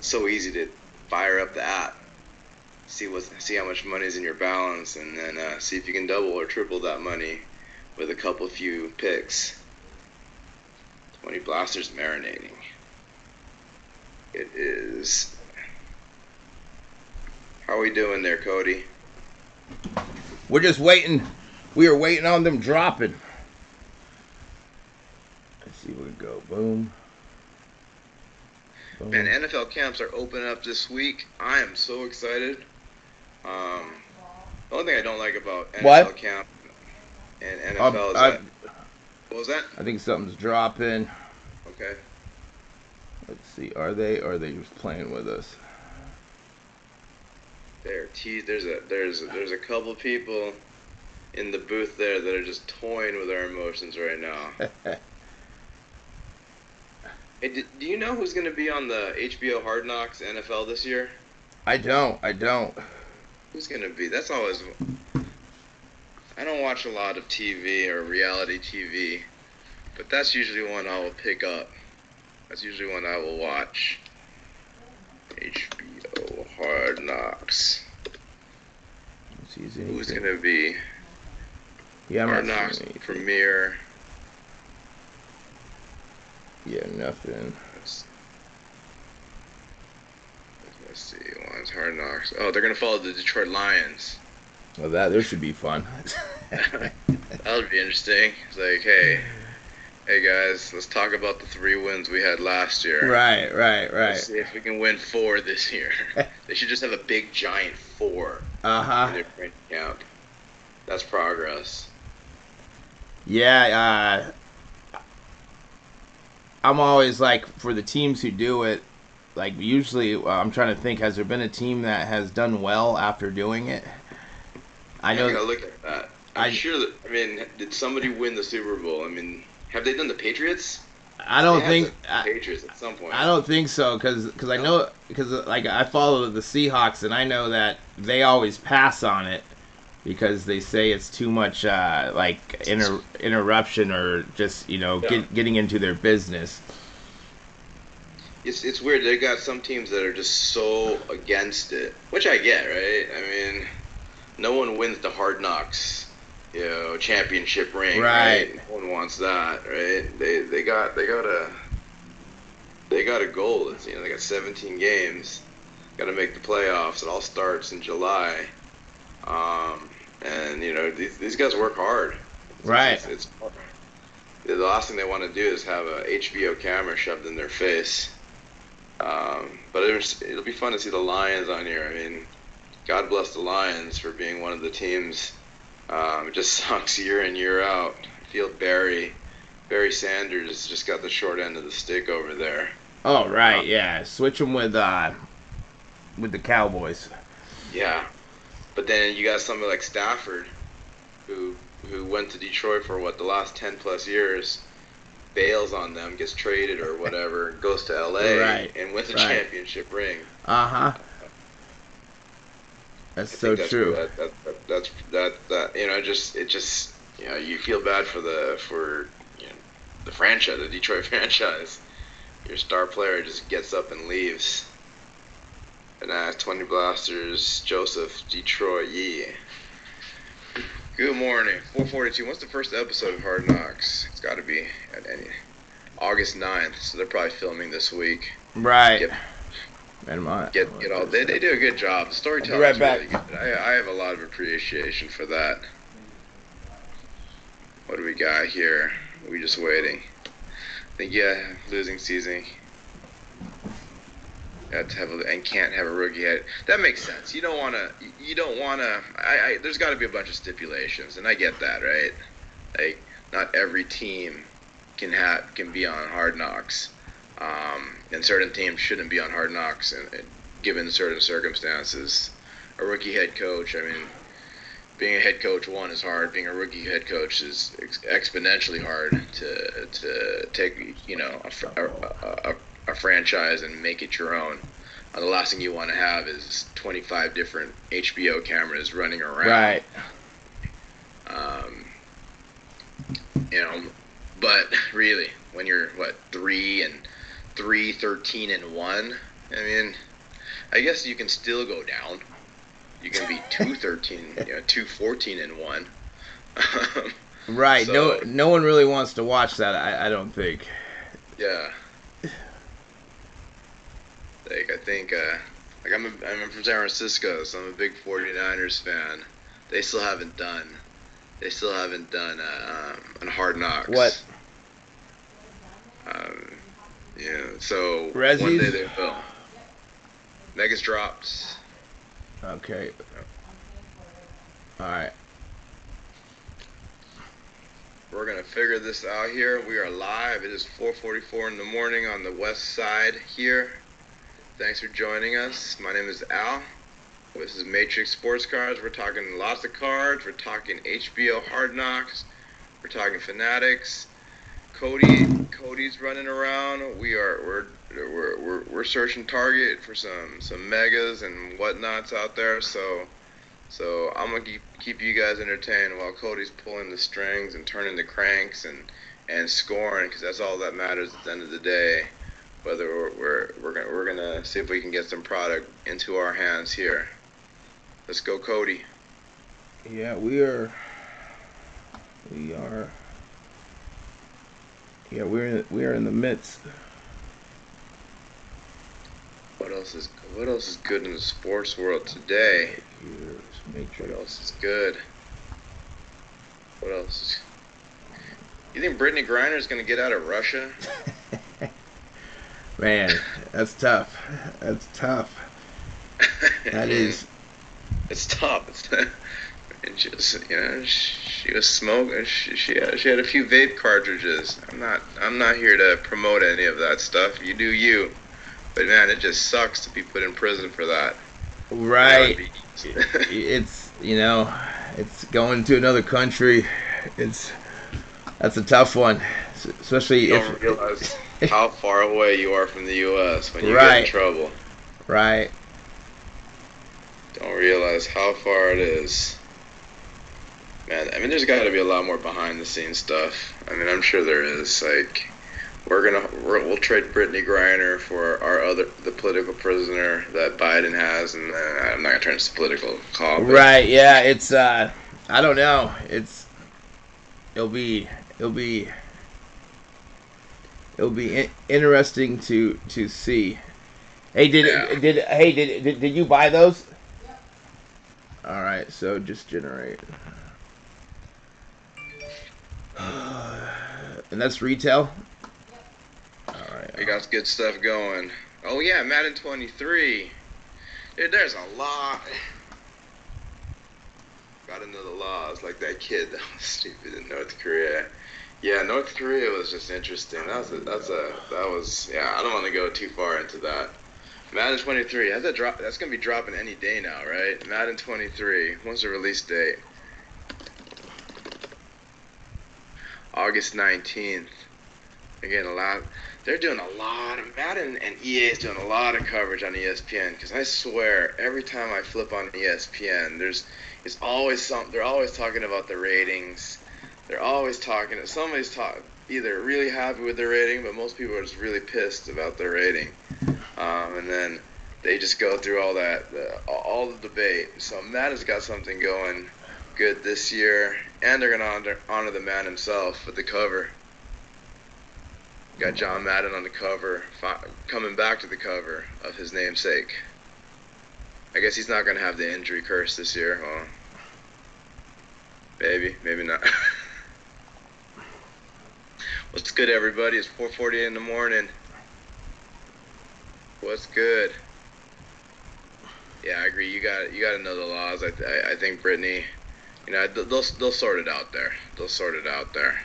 so easy to fire up the app, see how much money is in your balance, and then see if you can double or triple that money with a few picks. 20 blasters marinating. It is. How are we doing there, Cody? We're just waiting. We are waiting on them dropping. Let's see where we go. Boom. Boom. Man, NFL camps are opening up this week. I am so excited. The only thing I don't like about NFL camp and NFL is that. What was that? I think something's dropping. Okay. Let's see. Are they just playing with us? There's a couple people in the booth there that are just toying with our emotions right now. Hey, do you know who's going to be on the HBO Hard Knocks NFL this year? I don't. Who's going to be? That's always... I don't watch a lot of TV or reality TV, but that's usually one I will pick up. That's usually one I will watch. HBO Hard Knocks. Who's going to be? Yeah, Hard Knocks premiere. Yeah, nothing. Let's see. Lions Hard Knocks. Oh, they're going to follow the Detroit Lions. Well, this should be fun. That would be interesting. It's like, hey guys, let's talk about the 3 wins we had last year. Right. Let's see if we can win 4 this year. They should just have a big giant 4 in their training camp. That's progress. Yeah, I'm always like, for the teams who do it, like, usually I'm trying to think, has there been a team that has done well after doing it? I know. I'm gonna look at that. I'm sure that. I mean, did somebody win the Super Bowl? I mean, have they done the Patriots? I don't think Patriots at some point. I don't think so, because I know, because like I follow the Seahawks, and I know that they always pass on it because they say it's too much like interruption, or just, you know, getting into their business. It's weird. They got some teams that are just so against it, which I get, right? I mean, no one wins the Hard Knocks, you know, championship ring, right? No one wants that, right? They got a goal. It's, you know, they got 17 games, got to make the playoffs. It all starts in July, and you know, these guys work hard. Right. It's the last thing they want to do is have a HBO camera shoved in their face. But it'll be fun to see the Lions on here. I mean, God bless the Lions for being one of the teams. It just sucks year in, year out. I feel Barry Sanders just got the short end of the stick over there. Oh, right, yeah. Switch them with the Cowboys. Yeah. But then you got somebody like Stafford, who went to Detroit for, the last 10-plus years, bails on them, gets traded or whatever, goes to L.A. and wins a championship ring. Uh-huh. That's so true. You feel bad for the franchise, the Detroit franchise. Your star player just gets up and leaves. And 20 blasters, Joseph, Detroit, yeah. Good morning. 442. What's the first episode of Hard Knocks? It's got to be at August 9th, so they're probably filming this week. Right. Get all. They do a good job. The storytelling is really good. I have a lot of appreciation for that. What do we got here? Are we just waiting? I think losing season. Can't have a rookie head. That makes sense. You don't wanna. There's got to be a bunch of stipulations, and I get that, right? Like, not every team can be on Hard Knocks, and certain teams shouldn't be on Hard Knocks, and given certain circumstances. A rookie head coach. I mean, being a head coach is hard. Being a rookie head coach is exponentially hard to take. A franchise and make it your own. The last thing you want to have is 25 different HBO cameras running around. Right. But really, when you're 13-1, I mean, I guess you can still go down. You can be 2-14-1. Right. So, no one really wants to watch that. I don't think. Yeah. I think I'm from San Francisco, so I'm a big 49ers fan. They still haven't done on Hard Knocks. What? So Rezzies? One day they will. Megas drops. Okay. All right. We're gonna figure this out here. We are live. It is 4:44 in the morning on the west side here. Thanks for joining us. My name is Al. This is Matrix Sports Cards. We're talking lots of cards. We're talking HBO Hard Knocks. We're talking Fanatics. Cody's running around. We're searching Target for some megas and whatnots out there. So I'm gonna keep you guys entertained while Cody's pulling the strings and turning the cranks and scoring, because that's all that matters at the end of the day. Whether we're gonna see if we can get some product into our hands here. Let's go, Cody. Yeah, we are. Yeah, we are in the midst. What else is good in the sports world today? What else is good? What else? You think Brittany Griner is gonna get out of Russia? Man, that's tough. That's tough. That is. It's tough. And just, she was smoking. She had a few vape cartridges. I'm not here to promote any of that stuff. You do you. But man, it just sucks to be put in prison for that. Right. It's it's going to another country. That's a tough one, especially you don't realize how far away you are from the U.S. when you get in trouble. Right. Don't realize how far it is. Man, I mean, there's got to be a lot more behind-the-scenes stuff. I mean, I'm sure there is. Like, we'll trade Brittany Griner for the political prisoner that Biden has, and I'm not gonna turn this political call. Right? Yeah. It's I don't know. It'll be interesting to see. Hey, did you buy those? Yep. All right, so just generate. And that's retail? All right. We got good stuff going. Oh, yeah, Madden 23. Dude, there's a lot. Gotta know the laws, like that kid that was stupid in North Korea. Yeah, North Korea was just interesting. Yeah, I don't want to go too far into that. Madden 23, that's gonna be dropping any day now, right? Madden 23, when's the release date? August 19th. They're doing a lot of Madden, and EA is doing a lot of coverage on ESPN, because I swear every time I flip on ESPN, it's always they're always talking about the ratings. They're always somebody's either really happy with their rating, but most people are just really pissed about their rating. And then they just go through all the debate. So Madden's got something going good this year, and they're gonna honor the man himself with the cover. Got John Madden on the cover, coming back to the cover of his namesake. I guess he's not gonna have the injury curse this year. Well, maybe not. What's good, everybody? It's 4:48 in the morning. What's good? Yeah, I agree. You got to know the laws. I think Brittany, they'll sort it out there.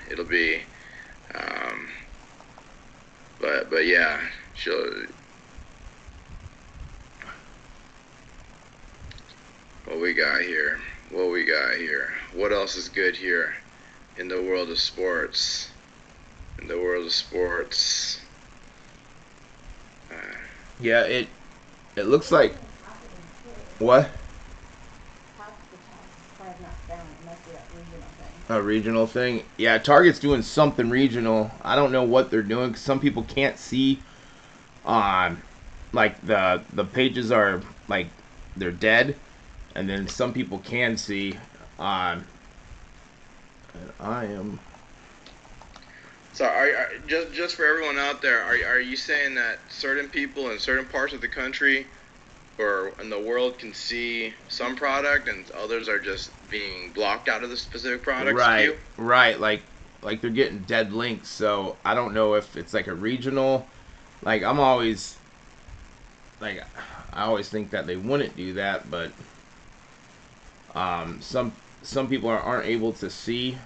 It'll be, but yeah, she'll. What we got here? What else is good here in the world of sports? Yeah, it looks like what? A regional thing? Yeah, Target's doing something regional. I don't know what they're doing, 'cause some people can't see. Like the pages are like they're dead, and then some people can see. And I am. So, just for everyone out there, are you saying that certain people in certain parts of the country or in the world can see some product, and others are just being blocked out of the specific product? Right. Like they're getting dead links. So I don't know if it's like a regional. Like I always think that they wouldn't do that, but some people aren't able to see.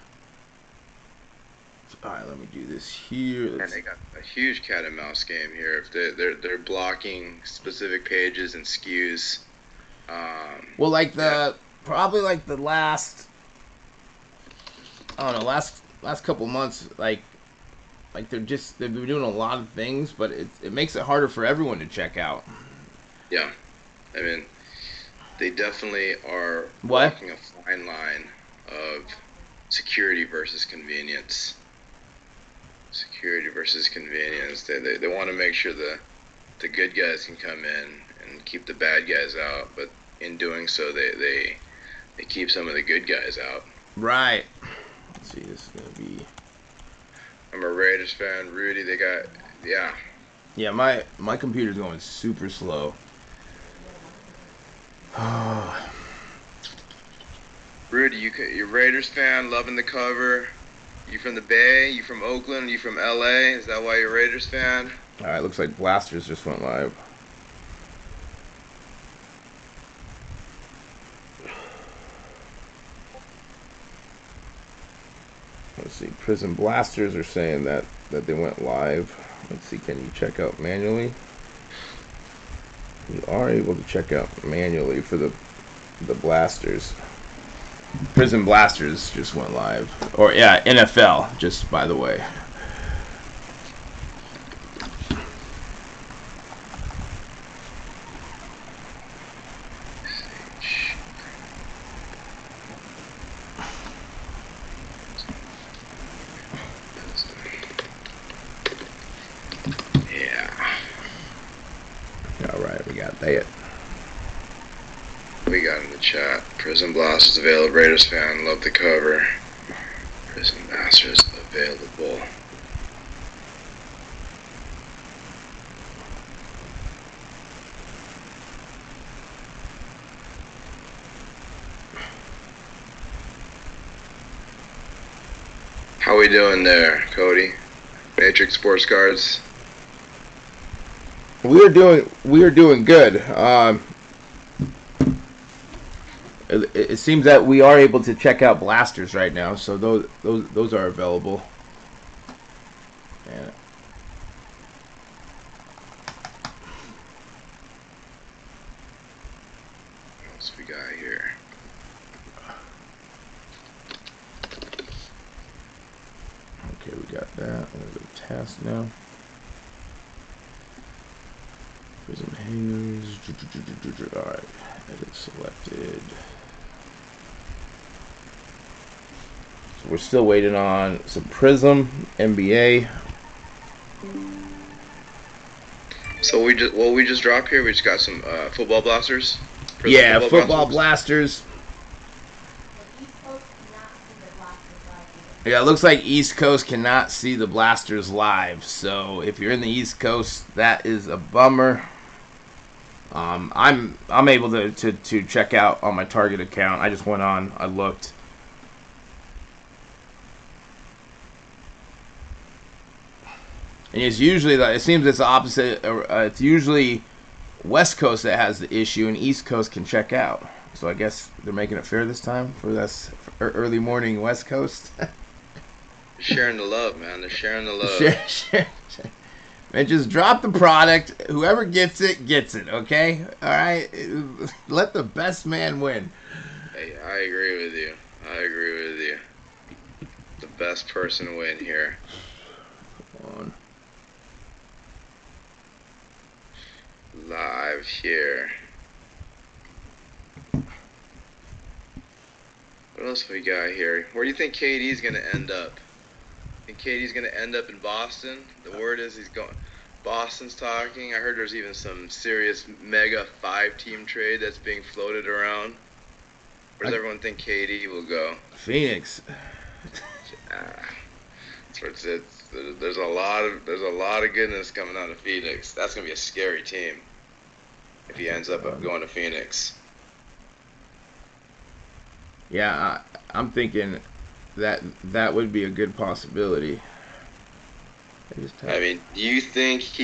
All right, let me do this here. And they got a huge cat and mouse game here. If they're blocking specific pages and SKUs. Well, like probably like the last, I don't know, last couple months, like they've been doing a lot of things, but it makes it harder for everyone to check out. Yeah, I mean, they definitely are walking a fine line of security versus convenience. They want to make sure the good guys can come in and keep the bad guys out, but in doing so, they keep some of the good guys out. Right. Let's see, this is gonna be. I'm a Raiders fan, Rudy. Yeah, my computer's going super slow. Rudy, you're a Raiders fan, loving the cover. You from the Bay? You from Oakland? You from LA? Is that why you're a Raiders fan? Alright, looks like Blasters just went live. Let's see, Prizm Blasters are saying that they went live. Let's see, can you check out manually? You are able to check out manually for the Blasters. Prizm Blasters just went live. Or, yeah, NFL, just by the way. Yeah. Alright, we got that. We got in the chat. Prizm Blasters available. Raiders fan. Love the cover. Prizm Blasters available. How we doing there, Cody? Matrix Sports Cards. We are doing good. It seems that we are able to check out blasters right now, so those are available. And what else we got here? okay, we got that. I'm gonna go to task now. Prizm hangers. All right, edit selected. So we're still waiting on some Prizm NBA. So we just dropped here. We just got some football blasters. Prizm yeah, football blasters. Yeah, it looks like East Coast cannot see the blasters live. So if you're in the East Coast, that is a bummer. I'm able to check out on my Target account. I just went on, I looked. And it's usually, it seems it's the opposite. It's usually West Coast that has the issue, and East Coast can check out. So I guess they're making it fair this time for us early morning West Coast. Sharing the love, man. They're sharing the love. Share. Man, just drop the product. Whoever gets it, okay? All right? Let the best man win. Hey, I agree with you. The best person win here. Come on. Live here. What else we got here? Where do you think KD's going to end up? Think KD's going to end up in Boston? The word is he's going. Boston's talking. I heard there's even some serious mega 5-team trade that's being floated around. Where does everyone think KD will go? Phoenix. There's a lot of goodness coming out of Phoenix. That's gonna be a scary team if he ends up going to Phoenix. Yeah, I'm thinking that would be a good possibility. I mean, you think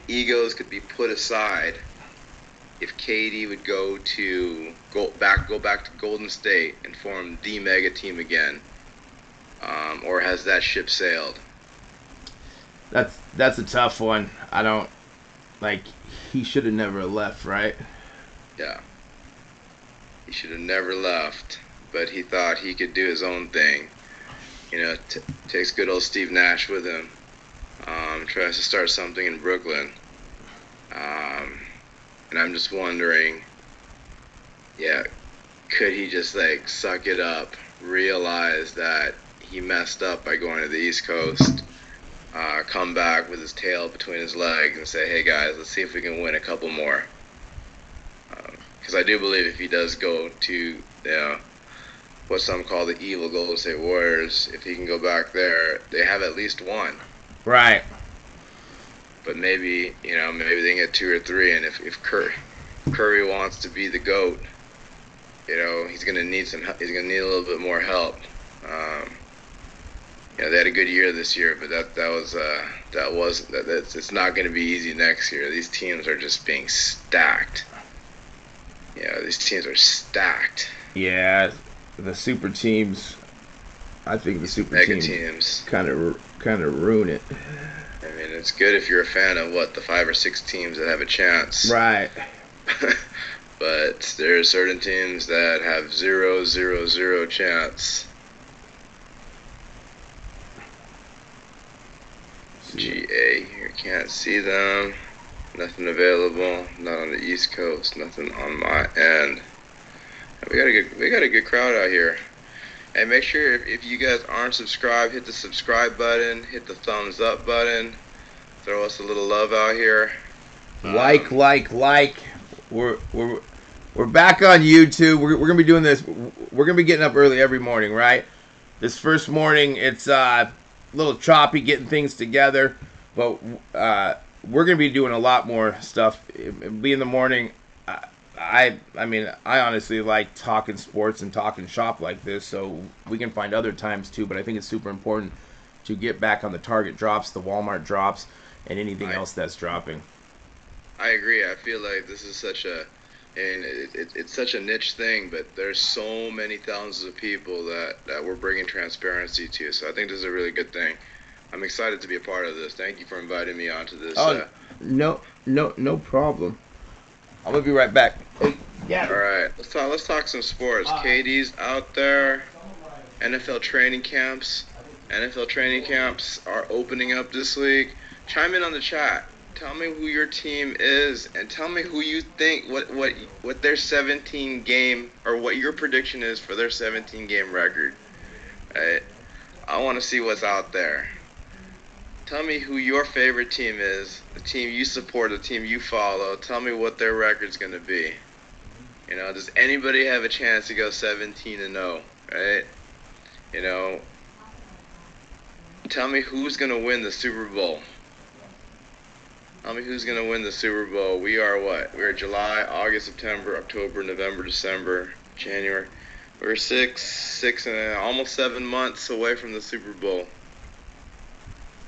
egos could be put aside if KD would go back to Golden State and form the mega team again, or has that ship sailed? That's a tough one. I don't like. He should have never left, right? Yeah, he should have never left, but he thought he could do his own thing. You know, takes good old Steve Nash with him. Tries to start something in Brooklyn. And I'm just wondering, could he just like suck it up, realize that he messed up by going to the East Coast, come back with his tail between his legs and say, hey guys, let's see if we can win a couple more. Because I do believe if he does go to, what some call the evil Golden State Warriors, if he can go back there, they have at least one. Right. But maybe they can get 2 or 3, and if Curry wants to be the GOAT, he's gonna need some help. He's gonna need a little bit more help. They had a good year this year, but it's not gonna be easy next year. These teams are just being stacked. These teams are stacked. Yeah. The super teams, I think the super teams kind of ruin it. I mean, it's good if you're a fan of the 5 or 6 teams that have a chance. Right. But there are certain teams that have 0-0-0 chance. GA here, can't see them. Nothing available. Not on the East Coast. Nothing on my end. We got a good crowd out here. And make sure if you guys aren't subscribed, hit the subscribe button, hit the thumbs up button, throw us a little love out here. Like. We're back on YouTube. We're gonna be doing this. We're gonna be getting up early every morning, right? This first morning, it's a little choppy getting things together, but we're gonna be doing a lot more stuff. It'll be in the morning. I mean, I honestly like talking sports and talking shop like this, so we can find other times too. But I think it's super important to get back on the Target drops, the Walmart drops, and anything I else that's dropping. I agree. I feel like this is such a and it's such a niche thing, but there's so many thousands of people that we're bringing transparency to. So I think this is a really good thing. I'm excited to be a part of this. Thank you for inviting me onto this. Oh, no problem. I'm gonna be right back. Hey, All right, let's talk some sports. KD's out there. NFL training camps. NFL training camps are opening up this week. Chime in on the chat. Tell me who your team is, and tell me who you think what their 17 game or what your prediction is for their 17 game record. Right? I want to see what's out there. Tell me who your favorite team is, the team you support, the team you follow. Tell me what their record's going to be. You know, does anybody have a chance to go 17-0, right? You know, tell me who's going to win the Super Bowl. Tell me who's going to win the Super Bowl. We are what? We are July, August, September, October, November, December, January. We're almost 7 months away from the Super Bowl.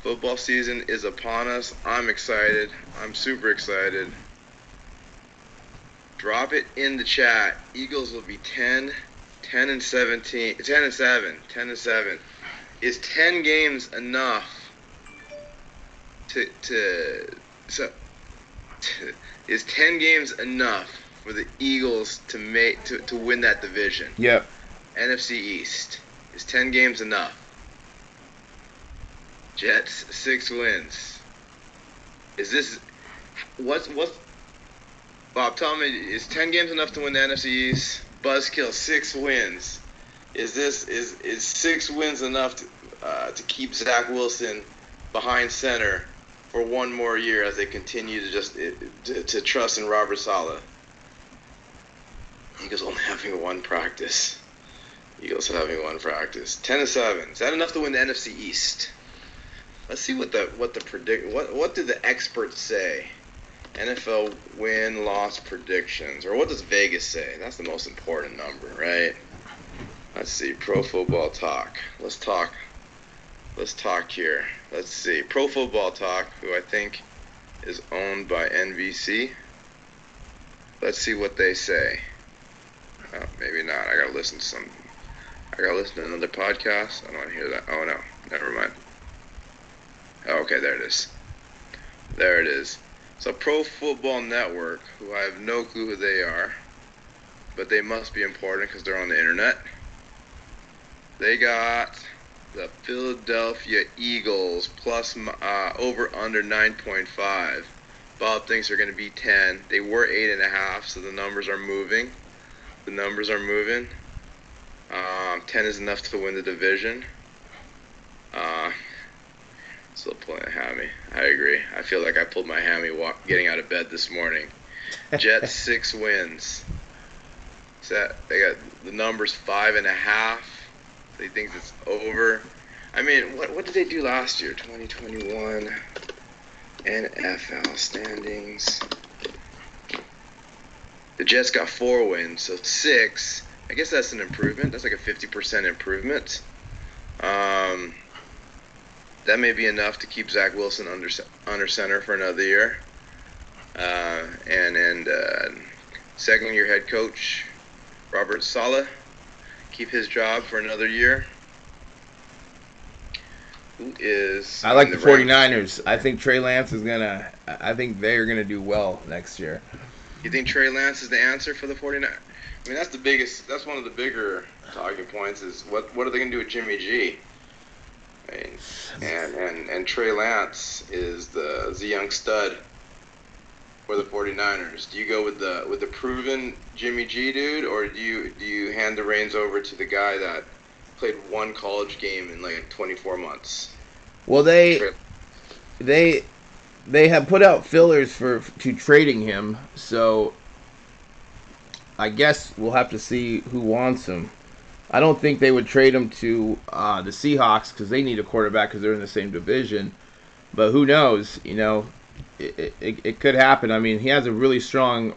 Football season is upon us. I'm excited. I'm super excited. Drop it in the chat. Eagles will be 10 and 17, 10 and 7, 10 and 7. Is 10 games enough is 10 games enough for the Eagles to win that division? Yep. NFC East. Is 10 games enough? Jets 6 wins. Is this what's Bob? Tell me, is 10 games enough to win the NFC East? Buzzkill 6 wins. Is 6 wins enough to keep Zach Wilson behind center for one more year as they continue to trust in Robert Saleh? Eagles only having one practice. 10 and 7. Is that enough to win the NFC East? Let's see what do the experts say? NFL win-loss predictions, or what does Vegas say? That's the most important number, right? Let's see. Pro Football Talk. Let's talk here. Let's see. Pro Football Talk, who I think is owned by NBC. Let's see what they say. Oh, maybe not. I gotta listen to another podcast. I don't want to hear that. Oh no, never mind. Oh, okay, there it is. So Pro Football Network, who I have no clue who they are, but they must be important because they're on the internet. They got the Philadelphia Eagles plus over under 9.5. Bob thinks they're going to be 10. They were 8.5, so the numbers are moving. 10 is enough to win the division. Still pulling a hammy. I agree. I feel like I pulled my hammy getting out of bed this morning. Jets 6 wins. So they got the numbers 5.5. They think it's over. I mean, what did they do last year? 2021 NFL standings. The Jets got 4 wins, so 6. I guess that's an improvement. That's like a 50% improvement. That may be enough to keep Zach Wilson under center for another year. And second-year head coach Robert Saleh, keep his job for another year. Who is? I like the 49ers. I think Trey Lance is gonna. I think they're gonna do well next year. You think Trey Lance is the answer for the 49ers? I mean, that's the biggest. That's one of the bigger talking points. Is what are they gonna do with Jimmy G? And Trey Lance is the young stud for the 49ers. Do you go with the proven Jimmy G dude, or do you hand the reins over to the guy that played one college game in like 24 months? Well, they have put out fillers to trading him, so I guess we'll have to see who wants him. I don't think they would trade him to the Seahawks because they need a quarterback because they're in the same division. But who knows? You know, it could happen. I mean, he has a really strong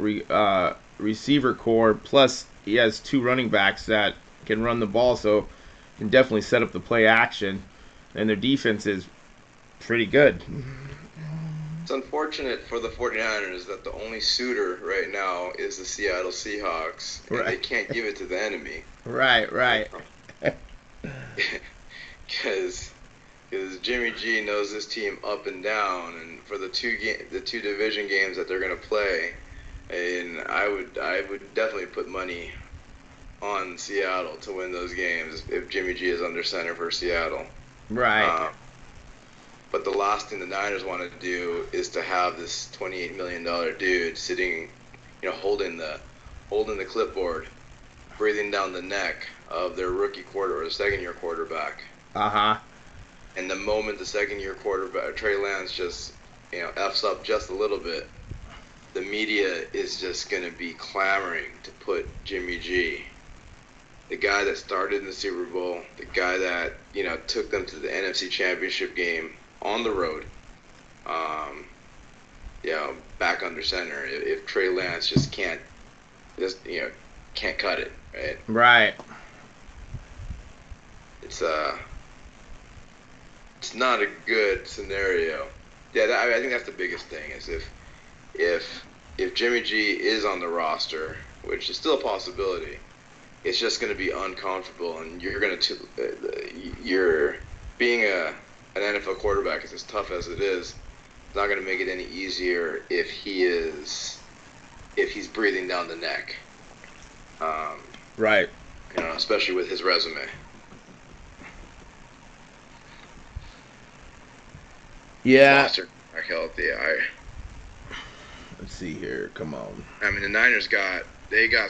receiver core. Plus, he has 2 running backs that can run the ball, so can definitely set up the play action. And their defense is pretty good. It's unfortunate for the 49ers that the only suitor right now is the Seattle Seahawks, and Right. they can't give it to the enemy. Right. Because Jimmy G knows this team up and down, and for the two division games that they're going to play, and I would definitely put money on Seattle to win those games if Jimmy G is under center for Seattle. Right. But the last thing the Niners want to do is to have this $28 million dude sitting, holding the clipboard, breathing down the neck of their rookie or second-year quarterback. And the moment the second-year quarterback, Trey Lance, just f's up just a little bit, the media is just going to be clamoring to put Jimmy G, the guy that started in the Super Bowl, the guy that took them to the NFC Championship game on the road, back under center. If Trey Lance just can't cut it, right? Right. It's not a good scenario. Yeah, I think that's the biggest thing is if Jimmy G is on the roster, which is still a possibility, it's just going to be uncomfortable, and you're being an NFL quarterback is as tough as it is. It's not going to make it any easier if he's breathing down the neck. Right. Especially with his resume. Yeah. Monster are healthy. Let's see here. Come on. I mean, the Niners got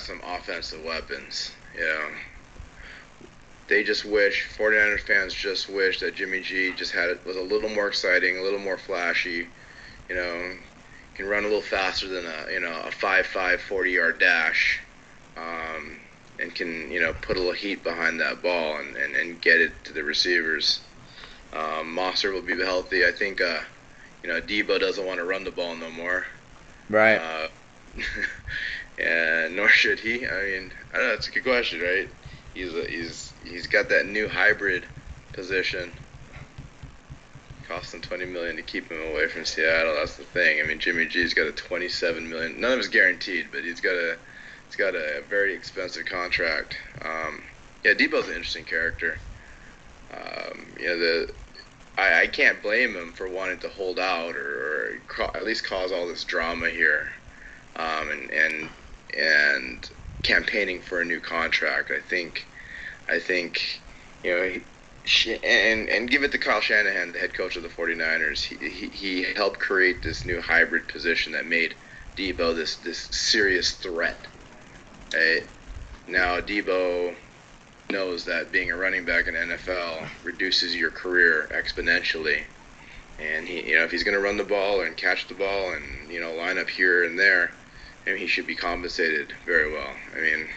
some offensive weapons. They just wish 49ers fans just wish that Jimmy G was a little more exciting, a little more flashy. Can run a little faster than a 5.5 40-yard dash, and can put a little heat behind that ball and get it to the receivers. Monster will be healthy. I think Debo doesn't want to run the ball no more. Right. And nor should he. I mean, I don't know. It's a good question, right? He's got that new hybrid position. Cost him $20 million to keep him away from Seattle. That's the thing. I mean, Jimmy G's got a $27 million. None of it's guaranteed, but he's got a very expensive contract. Debo's an interesting character. I can't blame him for wanting to hold out or at least cause all this drama here, and campaigning for a new contract. I think and give it to Kyle Shanahan, the head coach of the 49ers. He helped create this new hybrid position that made Debo this serious threat. Right? Now Debo knows that being a running back in NFL reduces your career exponentially, and if he's going to run the ball and catch the ball and line up here and there, he should be compensated very well. I mean,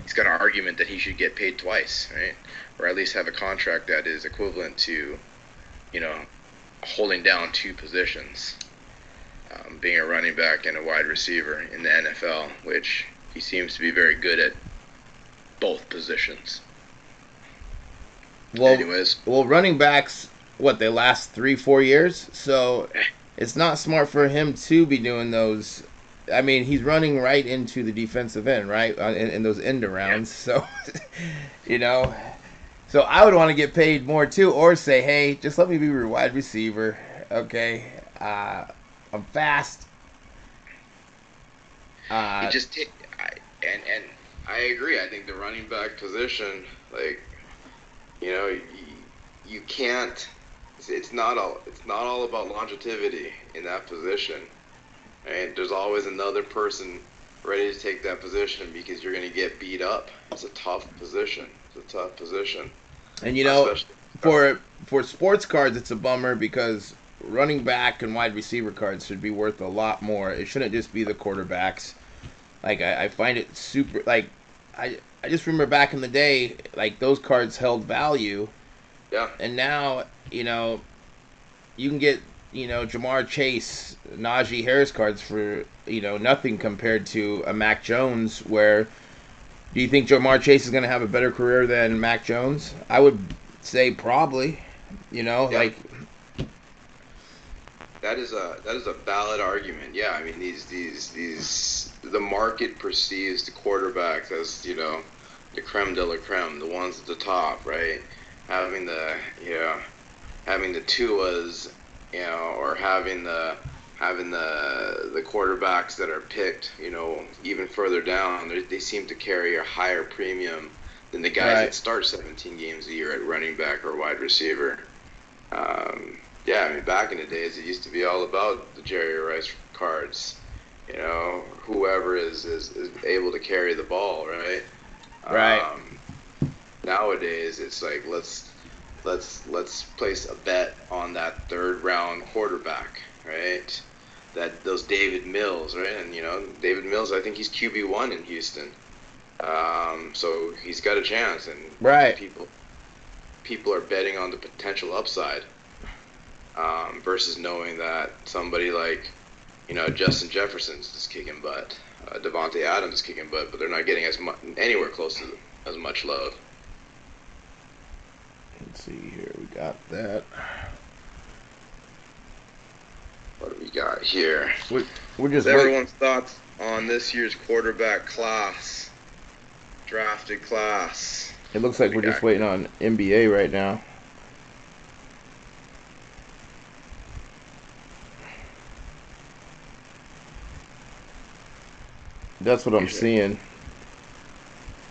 he's got an argument that he should get paid twice, right? Or at least have a contract that is equivalent to, holding down 2 positions, being a running back and a wide receiver in the NFL, which he seems to be very good at both positions. Well, running backs, they last 3-4 years, so it's not smart for him to be doing those. I mean, he's running right into the defensive end, right, in those end arounds. So, so I would want to get paid more too, or say, hey, just let me be your wide receiver, okay? I'm fast. And I agree. I think the running back position, you can't. It's not all about longevity in that position. Right? There's always another person ready to take that position because you're going to get beat up. It's a tough position. And for sports cards, it's a bummer because running back and wide receiver cards should be worth a lot more. It shouldn't just be the quarterbacks. I find it super. I just remember back in the day, those cards held value. Yeah. And now, you can get Jamar Chase, Najee Harris cards for nothing compared to a Mac Jones. Where do you think Jamar Chase is going to have a better career than Mac Jones? I would say probably. Yeah, Like that is a valid argument. Yeah, I mean these the market perceives the quarterbacks as the creme de la creme, the ones at the top, right? Having the having the Tuas, or having the quarterbacks that are picked, even further down, they seem to carry a higher premium than the guys right, that start 17 games a year at running back or wide receiver. Yeah, I mean, back in the days, it used to be all about the Jerry Rice cards. Whoever is able to carry the ball, right? right, Um, Nowadays, it's like let's place a bet on that third round quarterback, right? Those David Mills, right? And David Mills, I think he's QB1 in Houston. So he's got a chance, and right. people are betting on the potential upside, versus knowing that somebody like Justin Jefferson's is kicking butt, Devontae Adams is kicking butt, but they're not getting anywhere close to as much love. Let's see here. We got that. What do we got here? We're just Everyone's thoughts on this year's quarterback class, drafted class. It looks like we're just waiting on NBA right now. That's what I'm seeing.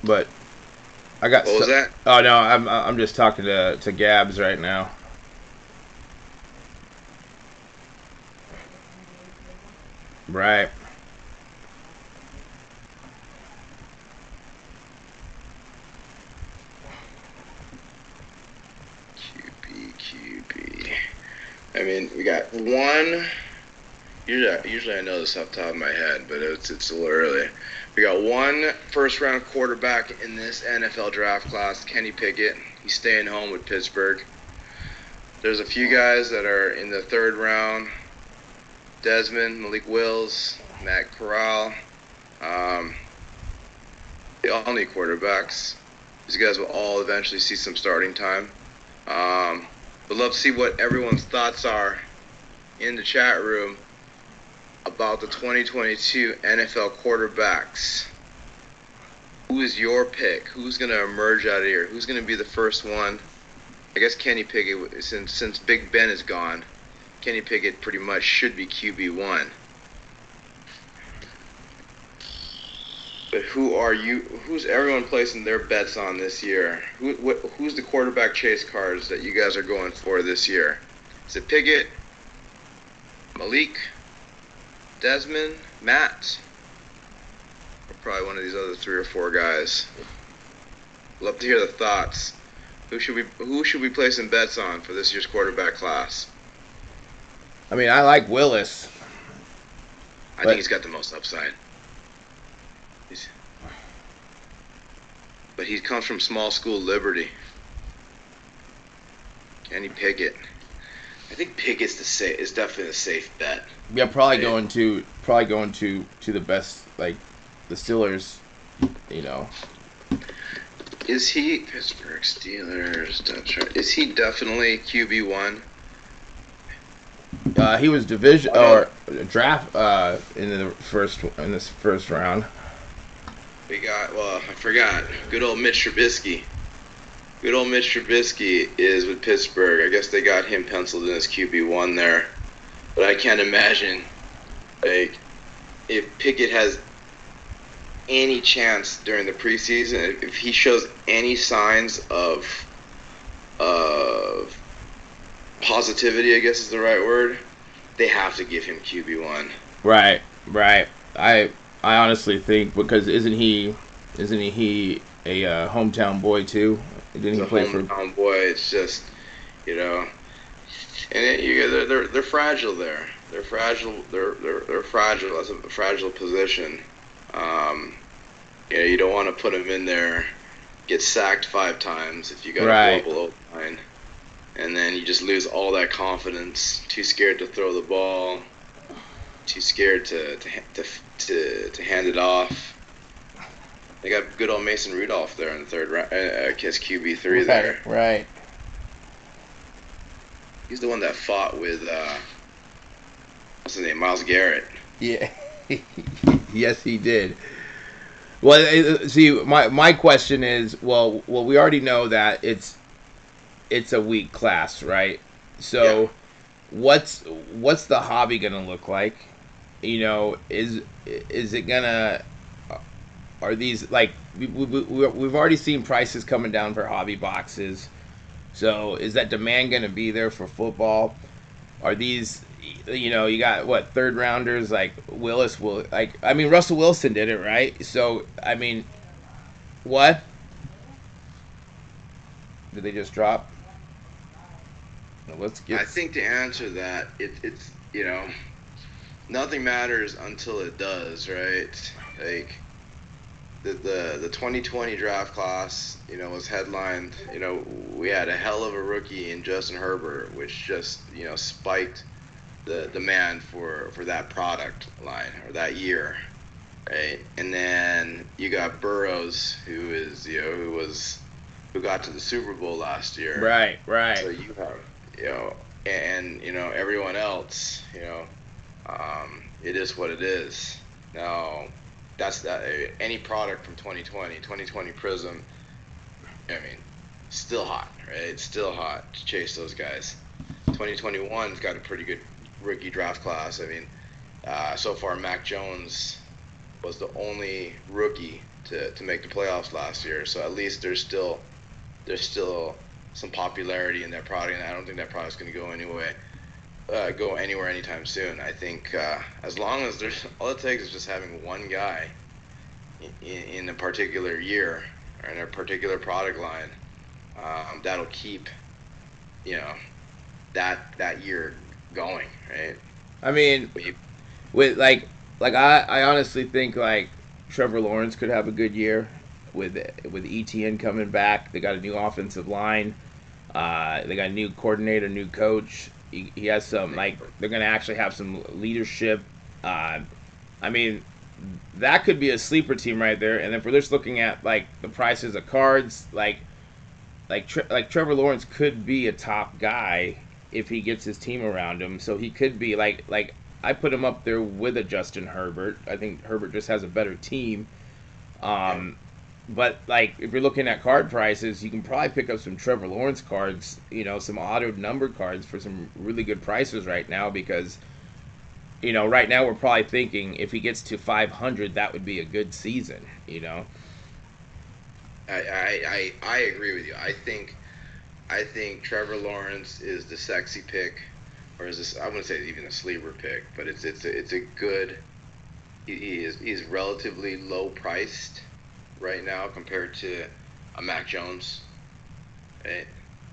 But I got. What was that? Oh no, I'm just talking to Gabs right now. Right. QB. I mean, we got one. Usually I know this off the top of my head, but it's a little early. We got one first-round quarterback in this NFL draft class, Kenny Pickett. He's staying home with Pittsburgh. There's a few guys that are in the third round. Desmond, Malik Wills, Matt Corral. They all need quarterbacks. These guys will all eventually see some starting time. Would love to see what everyone's thoughts are in the chat room about the 2022 NFL quarterbacks. Who is your pick? Who's going to emerge out of here? Who's going to be the first one? I guess Kenny Pickett, since Big Ben is gone, Kenny Pickett pretty much should be QB1. But who's everyone placing their bets on this year? Who's the quarterback chase cards that you guys are going for this year? Is it Pickett, Malik, Desmond, Matt, or probably one of these other 3 or 4 guys? Love to hear the thoughts. Who should we place some bets on for this year's quarterback class? I mean, I like Willis. I think he's got the most upside. But he comes from small school Liberty. Kenny Pickett. I think Pickett's is definitely a safe bet. Yeah, probably going to the best, like the Steelers. Is he Pittsburgh Steelers? That's right. Is he definitely QB1? He was division or draft in this first round. We got, I forgot. Good old Mitch Trubisky. Good old Mitch Trubisky is with Pittsburgh. I guess they got him penciled in as QB1 there. But I can't imagine, like, if Pickett has any chance during the preseason, if he shows any signs of positivity, I guess is the right word, they have to give him QB1. Right. I honestly think, because isn't he a hometown boy too? Didn't he play for hometown boy? It's just, and they're fragile there. They're fragile. They're fragile. That's a fragile position. You don't want to put him in there, get sacked 5 times if you got a horrible O-line, and and then you just lose all that confidence. Too scared to throw the ball. Too scared to hand it off. They got good old Mason Rudolph there in the third round. Kiss QB3 there. Right. He's the one that fought with what's his name, Myles Garrett. Yeah. Yes, he did. Well, see, my question is, well, we already know that it's a weak class, right? So, yeah. What's the hobby gonna look like? You know, is it gonna? Are these like we've already seen prices coming down for hobby boxes? So is that demand gonna be there for football? Are these, you know, you got what, third rounders like Willis will, like, I mean, Russell Wilson did it, right? So I mean, what did they just drop? Let's get. I think to answer that, it's you know, nothing matters until it does, right? Like the 2020 draft class, you know, was headlined. You know, we had a hell of a rookie in Justin Herbert, which just, you know, spiked the demand for that product line or that year, right? And then you got Burrows, who is, you know, who got to the Super Bowl last year. Right. So you have, you know, and you know, everyone else, you know, it is what it is. Now, that's that. Any product from 2020 Prizm, I mean, still hot, right? It's still hot to chase those guys. 2021's got a pretty good rookie draft class. I mean, so far Mac Jones was the only rookie to make the playoffs last year. So at least there's still some popularity in that product, and I don't think that product's going to go anywhere anytime soon. I think as long as there's, all it takes is just having one guy in a particular year or in a particular product line, that'll keep, you know, that year going, right? I mean, with I honestly think like Trevor Lawrence could have a good year with ETN coming back. They got a new offensive line. They got a new coordinator, new coach. He has some, like, they're going to actually have some leadership. I mean, that could be a sleeper team right there. And if we're just looking at, like, the prices of cards, like Trevor Lawrence could be a top guy if he gets his team around him. So he could be, like I put him up there with a Justin Herbert. I think Herbert just has a better team. But, like, if you're looking at card prices, you can probably pick up some Trevor Lawrence cards, you know, some auto numbered cards for some really good prices right now because, you know, right now we're probably thinking if he gets to 500, that would be a good season, you know. I agree with you. I think Trevor Lawrence is the sexy pick, or is this? I wouldn't say even a sleeper pick, but it's a good. He's relatively low priced right now compared to a Mac Jones.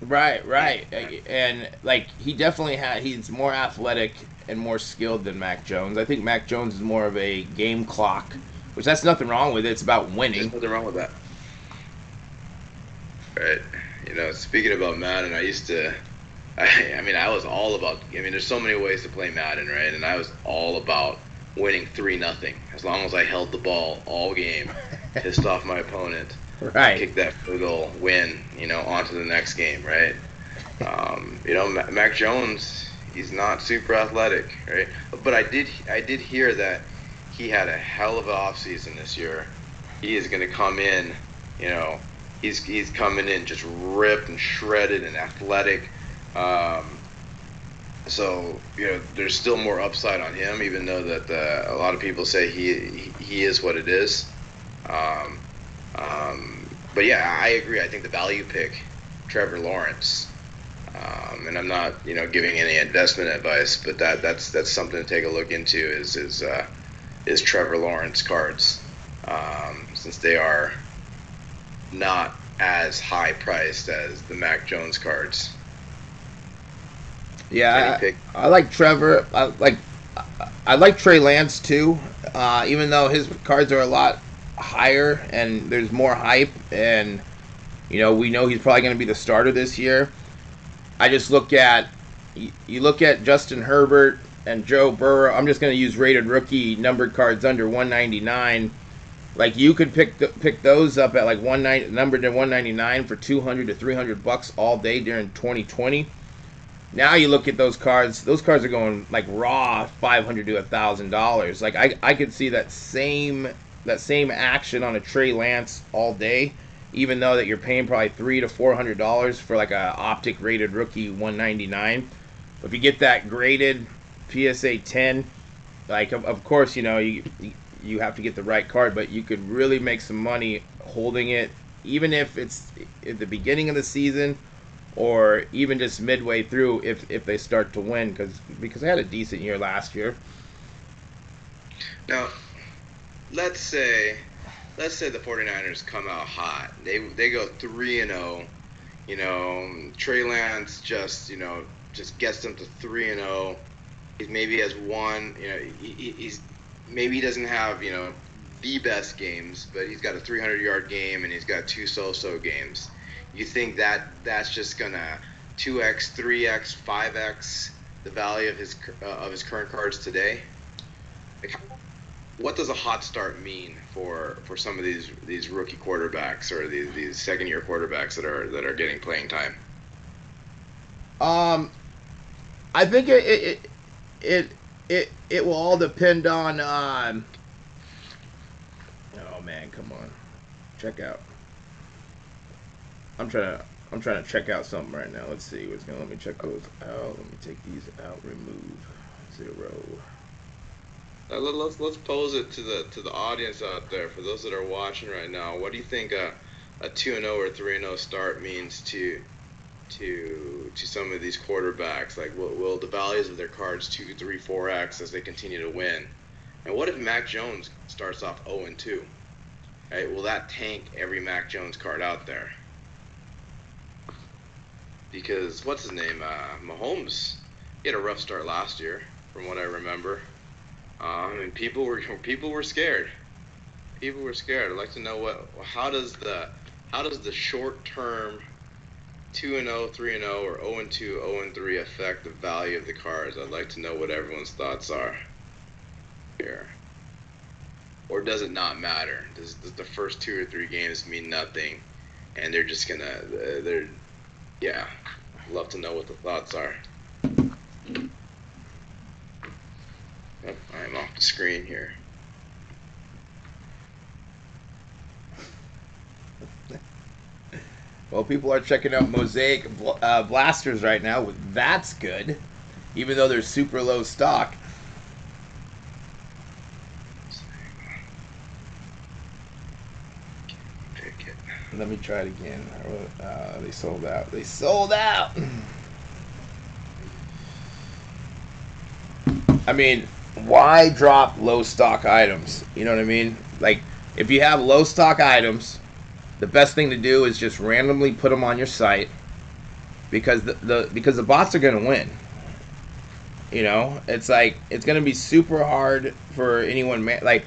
Right. And like he definitely he's more athletic and more skilled than Mac Jones. I think Mac Jones is more of a game clock, which that's nothing wrong with it. It's about winning. There's nothing wrong with that. Right. You know, speaking about Madden, I was all about, there's so many ways to play Madden, right? And I was all about winning 3-0 as long as I held the ball all game, pissed off my opponent, right, kick that field goal, win, you know, on to the next game, right? You know, Mac Jones, he's not super athletic, right? But I did hear that he had a hell of an offseason this year. He is going to come in, you know, he's coming in just ripped and shredded and athletic. So, you know, there's still more upside on him, even though that a lot of people say he is what it is. But yeah, I agree. I think the value pick, Trevor Lawrence, and I'm not, you know, giving any investment advice, but that's something to take a look into is Trevor Lawrence cards, since they are not as high priced as the Mac Jones cards. Yeah, I like Trevor. I like Trey Lance too, even though his cards are a lot higher and there's more hype, and you know we know he's probably going to be the starter this year. I just look at you look at Justin Herbert and Joe Burrow. I'm just going to use rated rookie numbered cards under 199. Like you could pick those up at like numbered to 199 for 200 to 300 bucks all day during 2020. Now you look at those cards. Those cards are going like raw $500 to $1,000. Like I could see that same action on a Trey Lance all day, even though that you're paying probably $300 to $400 for like a Optic rated rookie 199. If you get that graded PSA 10, like of course you have to get the right card, but you could really make some money holding it, even if it's at the beginning of the season or even just midway through if they start to win, because they had a decent year last year. Now, let's say the 49ers come out hot. They go 3-0. Trey Lance just gets them to 3-0. He maybe has one. He's maybe he doesn't have the best games, but he's got a 300-yard game and he's got 2 so-so games. You think that's just gonna 2x, 3x, 5x the value of his current cards today? Like, what does a hot start mean for some of these rookie quarterbacks or these second-year quarterbacks that are getting playing time? I think it will all depend on. Oh man, come on, check out. I'm trying to check out something right now. Let's see what's gonna let me check those out. Let me take these out. Remove 0. Let's pose it to the audience out there. For those that are watching right now, what do you think a 2-0 or 3-0 start means to some of these quarterbacks? Like, will the values of their cards 2, 3, 4x as they continue to win? And what if Mac Jones starts off 0-2? Right? Will that tank every Mac Jones card out there? Because what's his name? Mahomes, he had a rough start last year, from what I remember. And people were scared. People were scared. I'd like to know how does the short term 2-0, 3-0, or 0-2, 0-3 affect the value of the cards? I'd like to know what everyone's thoughts are here. Or does it not matter? Does the first 2 or 3 games mean nothing, and they're just gonna yeah, love to know what the thoughts are. Oh, I'm off the screen here. Well, people are checking out Mosaic Blasters right now. That's good, even though they're super low stock. Let me try it again. They sold out. They sold out. I mean, why drop low stock items? You know what I mean? Like, if you have low stock items, the best thing to do is just randomly put them on your site, because the bots are going to win. It's like, it's going to be super hard for anyone. Like,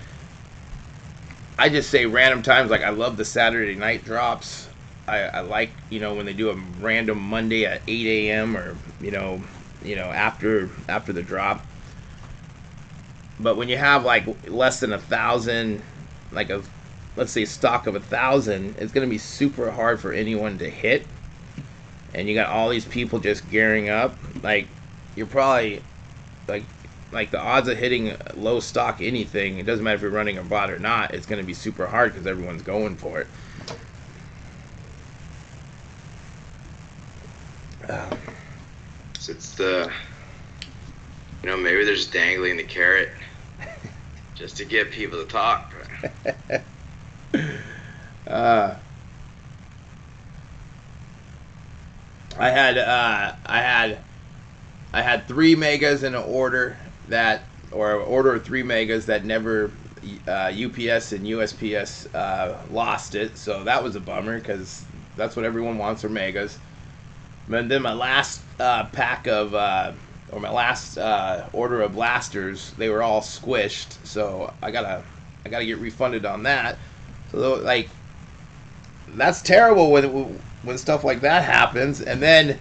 I just say random times. Like, I love the Saturday night drops. I like, when they do a random Monday at 8 a.m. or after the drop. But when you have like less than 1,000, like let's say stock of 1,000, it's gonna be super hard for anyone to hit. And you got all these people just gearing up. Like, you're probably like the odds of hitting low stock anything, it doesn't matter if you're running a bot or not, it's going to be super hard because everyone's going for it. So it's maybe they're just dangling the carrot just to get people to talk. I had 3 megas in an order of 3 megas that never UPS and USPS lost it, so that was a bummer because that's what everyone wants, are megas. And then my last pack of or my last order of blasters, they were all squished, so I gotta get refunded on that. So like, that's terrible when stuff like that happens. And then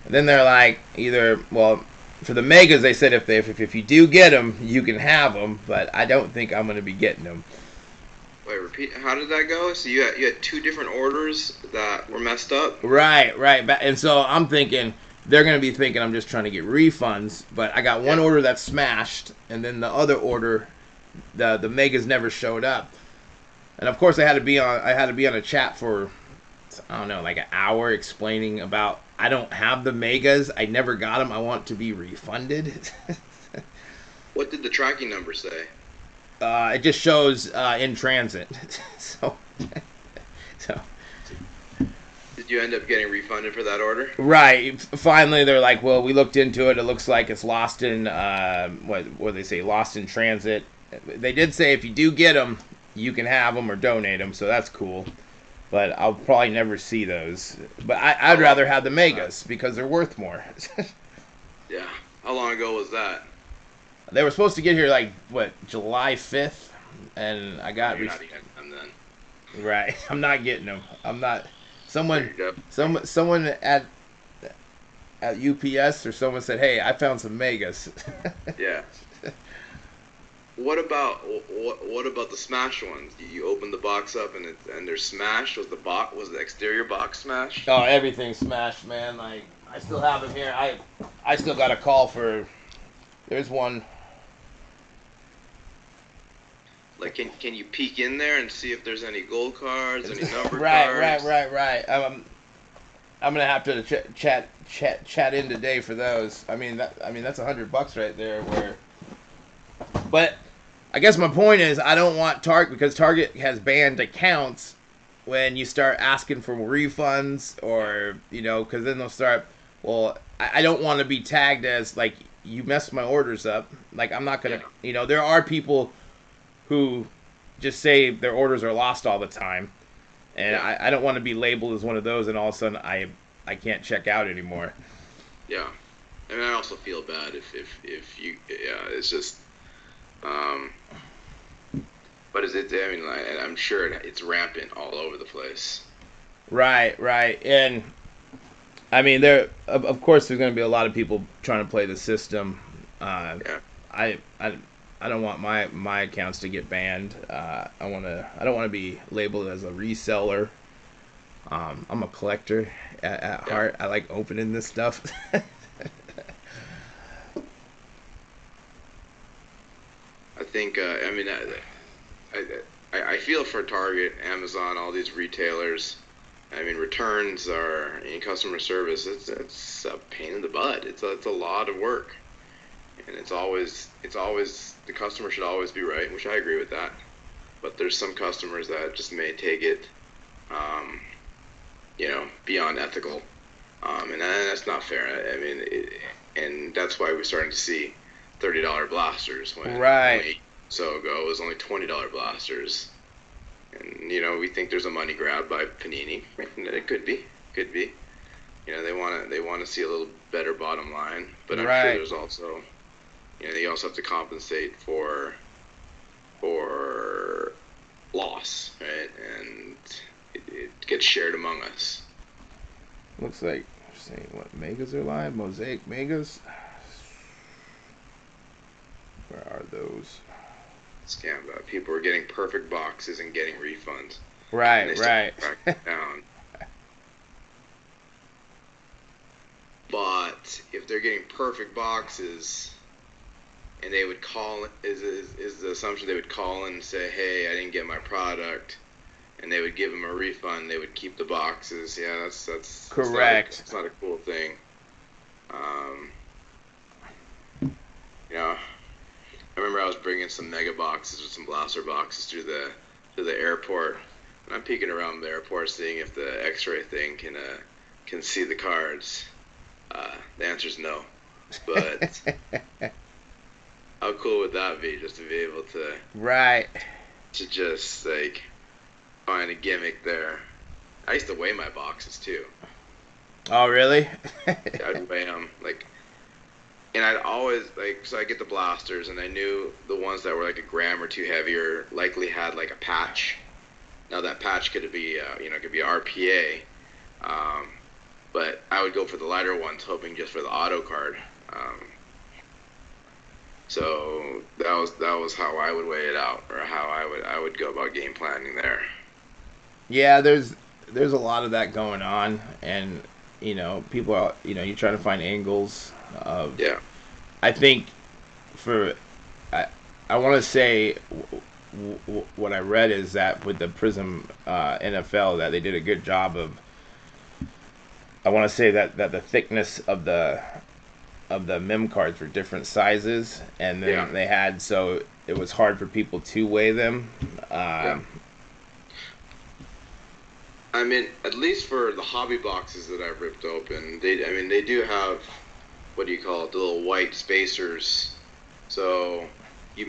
And then they're like, either, well, for the megas, they said if you do get them, you can have them, but I don't think I'm going to be getting them. Wait, repeat. How did that go? So you had two different orders that were messed up? Right. And so I'm thinking they're going to be thinking I'm just trying to get refunds, but I got one order that's smashed, and then the other order, the megas never showed up. And of course I had to be on a chat for, I don't know, like an hour explaining about I don't have the megas. I never got them. I want to be refunded. What did the tracking number say? It just shows in transit. so. Did you end up getting refunded for that order? Right. Finally, they're like, well, we looked into it. It looks like it's lost in what they say, lost in transit. They did say if you do get them, you can have them or donate them, so that's cool. But I'll probably never see those. But I'd rather have the megas because they're worth more. Yeah. How long ago was that? They were supposed to get here like July 5th, and I got. You're not getting them then. Right. I'm not getting them. I'm not. Someone at UPS or someone said, "Hey, I found some megas." Yeah. What about the smashed ones? You open the box up and they're smashed. Was the exterior box smashed? Oh, everything's smashed, man. Like I still have them here. I still got a call for. There's one. Like, can you peek in there and see if there's any gold cards, any number right, cards? Right. I'm gonna have to chat in today for those. I mean that's $100 right there. But I guess my point is I don't want Target because Target has banned accounts when you start asking for refunds or because then they'll start. Well, I don't want to be tagged as like you messed my orders up. Like I'm not gonna. There are people who just say their orders are lost all the time. And I don't want to be labeled as one of those, and all of a sudden I can't check out anymore. Yeah, and I also feel bad if you it's just but is it? I mean, I'm sure it's rampant all over the place. Right, and I mean of course there's going to be a lot of people trying to play the system. I don't want my accounts to get banned. I don't want to be labeled as a reseller. I'm a collector at heart. I like opening this stuff. I think I feel for Target, Amazon, all these retailers. I mean, returns are in customer service. It's a pain in the butt. It's a lot of work, and it's always the customer should always be right, which I agree with that. But there's some customers that just may take it, beyond ethical, and that's not fair. I mean, and that's why we're starting to see $30 blasters when right. So ago it was only $20 blasters, and we think there's a money grab by Panini. It could be. They want to see a little better bottom line, but I'm sure there's also. They also have to compensate for loss, right? And it gets shared among us. Looks like saying what megas are live, Mosaic megas. Where are those? Scam that people are getting perfect boxes and getting refunds. Right. Down. But if they're getting perfect boxes, and they would call, is the assumption they would call and say, hey, I didn't get my product, and they would give them a refund, they would keep the boxes. Yeah, that's correct. It's not a cool thing. I remember I was bringing some mega boxes or some blaster boxes to the airport, and I'm peeking around the airport seeing if the X-ray thing can see the cards. The answer's no, but how cool would that be, just to be able to to just like find a gimmick there. I used to weigh my boxes too. Oh really? I'd weigh them and I'd always so I get the blasters, and I knew the ones that were like a gram or two heavier likely had like a patch. Now that patch could be could be RPA, but I would go for the lighter ones, hoping just for the auto card. So that was how I would weigh it out, or how I would go about game planning there. Yeah, there's a lot of that going on, and people are you're trying to find angles. Yeah. I think for I want to say what I read is that with the Prizm NFL that they did a good job of. I want to say that the thickness of the mem cards were different sizes, and then they had, so it was hard for people to weigh them. I mean, at least for the hobby boxes that I've ripped open, they do have, what do you call it, the little white spacers. So you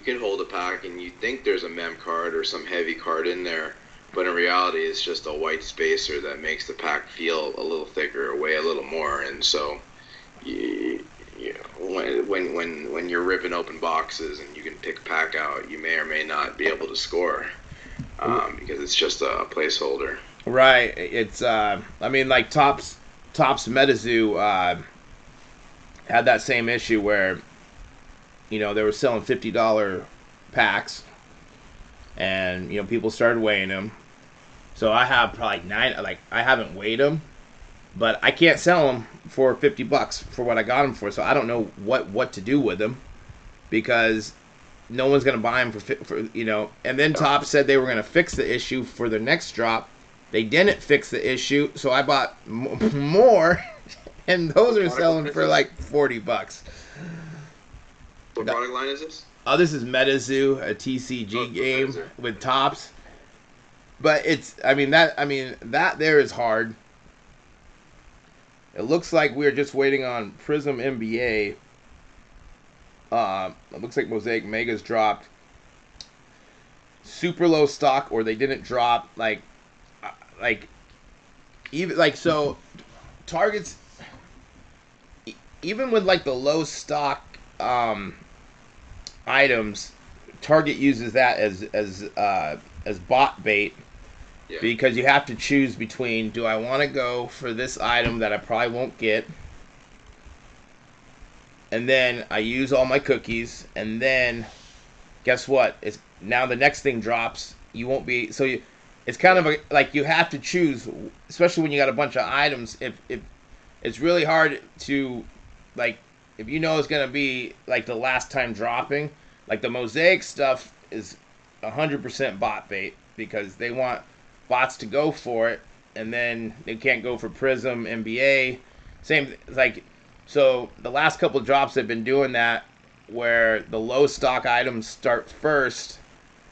can hold a pack and you think there's a mem card or some heavy card in there, but in reality it's just a white spacer that makes the pack feel a little thicker, weigh a little more. And so when you're ripping open boxes and you can pick a pack out, you may or may not be able to score, because it's just a placeholder. Right. It's I mean, like Topps MetaZoo had that same issue where they were selling $50 packs, and people started weighing them. So I have probably 9. Like, I haven't weighed them, but I can't sell them for $50 for what I got them for. So I don't know what to do with them, because no one's gonna buy them for. And then Topps said they were gonna fix the issue for the next drop. They didn't fix the issue, so I bought more, and those are selling for like $40. What product line is this? Oh, this is MetaZoo, a TCG game with Topps. But that there is hard. It looks like we're just waiting on Prizm NBA. It looks like Mosaic Megas dropped super low stock, or they didn't drop so Targets, even with like the low stock items, Target uses that as bot bait, because you have to choose between, do I want to go for this item that I probably won't get, and then I use all my cookies, and then guess what? It's now the next thing drops. You won't be it's kind of like you have to choose, especially when you got a bunch of items. If it's really hard to, like, if it's going to be like the last time dropping, like the Mosaic stuff is 100% bot bait, because they want bots to go for it, and then they can't go for Prizm NBA. Same, like, so the last couple of drops they've been doing that, where the low stock items start first.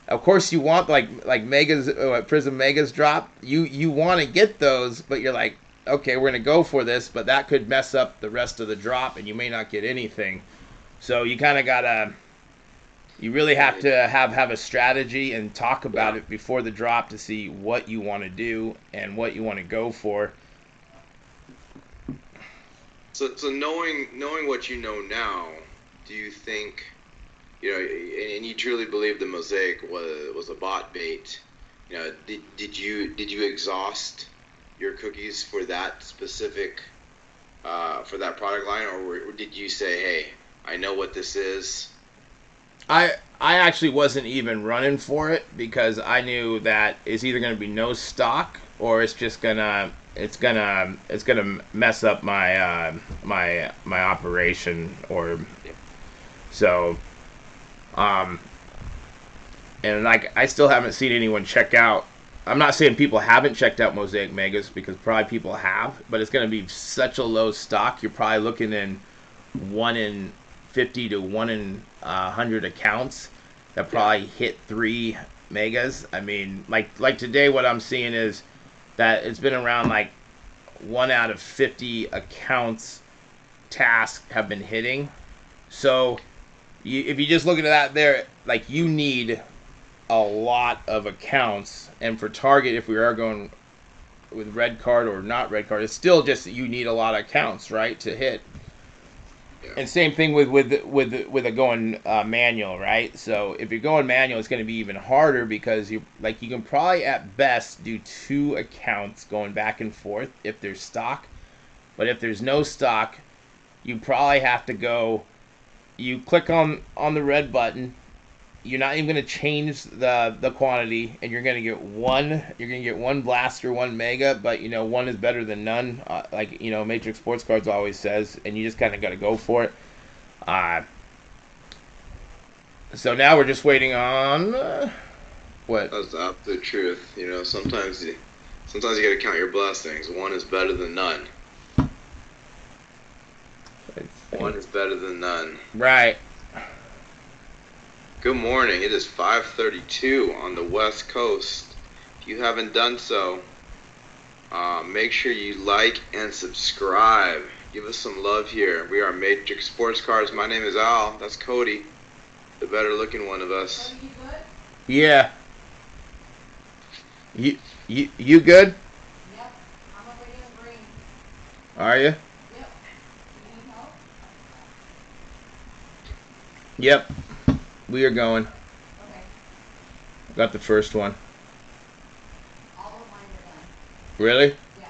Of course, you want like Megas, Prizm Megas drop. You want to get those, but you're like, okay, we're gonna go for this, but that could mess up the rest of the drop, and you may not get anything. So you kind of gotta, you really have to have a strategy and talk about it before the drop to see what you want to do and what you want to go for. So knowing what you know now, do you think, and you truly believe the Mosaic was a bot bait? Did you exhaust your cookies for that specific for that product line, or did you say, hey, I know what this is? I actually wasn't even running for it, because I knew that it's either going to be no stock, or it's just gonna mess up my my operation, or so. And like, I still haven't seen anyone check out. I'm not saying people haven't checked out Mosaic Megas, because probably people have, but it's going to be such a low stock. You're probably looking in 1 in 50 to 1 in 100 accounts that probably hit 3 megas. I mean, like today, what I'm seeing is that it's been around like 1 out of 50 accounts tasks have been hitting. So if you just look at that there, like, you need a lot of accounts. And for Target, if we are going with red card or not red card, it's still just that you need a lot of accounts, right, to hit. And same thing with a going manual, right? So if you're going manual, it's going to be even harder because you can probably at best do 2 accounts going back and forth if there's stock, but if there's no stock, you probably have to go. You click on the red button. You're not even going to change the quantity, and you're going to get one. You're going to get one blaster, one mega, but one is better than none. Matrix Sports Cards always says, and you just kind of got to go for it. So now we're just waiting on what? That's the absolute truth. Sometimes you gotta count your blessings. One is better than none. One is better than none. Right. Good morning. It is 5:32 on the West Coast. If you haven't done so, make sure you like and subscribe. Give us some love here. We are Matrix Sports Cards. My name is Al. That's Cody, the better looking one of us. Cody, you good? Yeah. You good? Yep. I'm already in green. Are you? Yep. You need help? Yep. We are going. Okay. Got the first one. All of mine are done. Really? Yeah.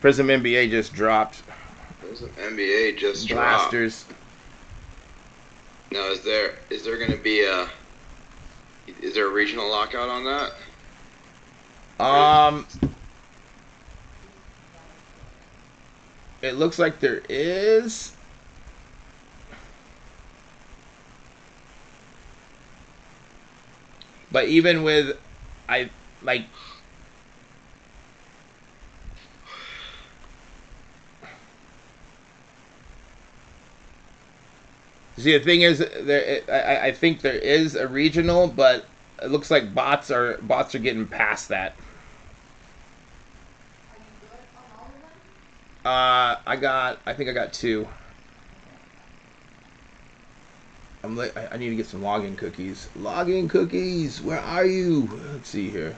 Prizm NBA just dropped. Prizm NBA just Blasters. dropped. Now, is there going to be a regional lockout on that? It looks like there is. But even with, see, the thing is, I think there is a regional, but it looks like bots are getting past that. Are you good on all of them? I think I got 2. I need to get some login cookies. Login cookies, where are you? Let's see here.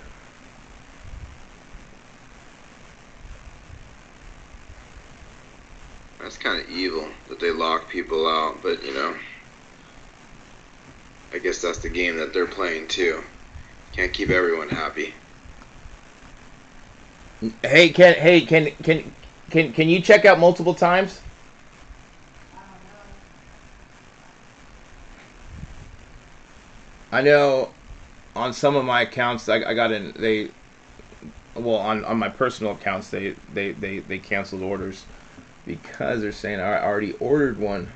That's kind of evil that they lock people out, but I guess that's the game that they're playing too. Can't keep everyone happy. Hey, can you check out multiple times? I know on some of my accounts I got in on my personal accounts they canceled orders because they're saying I already ordered one.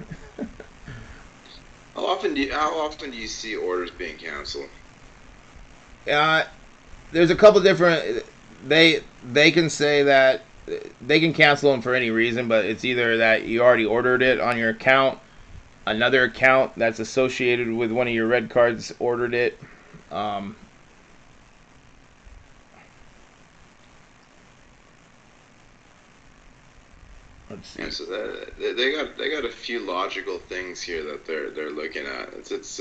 How often do you see orders being canceled? There's a couple different. They can say that they can cancel them for any reason, but it's either that you already ordered it on your account, another account that's associated with one of your red cards ordered it. Let's see. Yeah, so they got a few logical things here that they're looking at. It's it's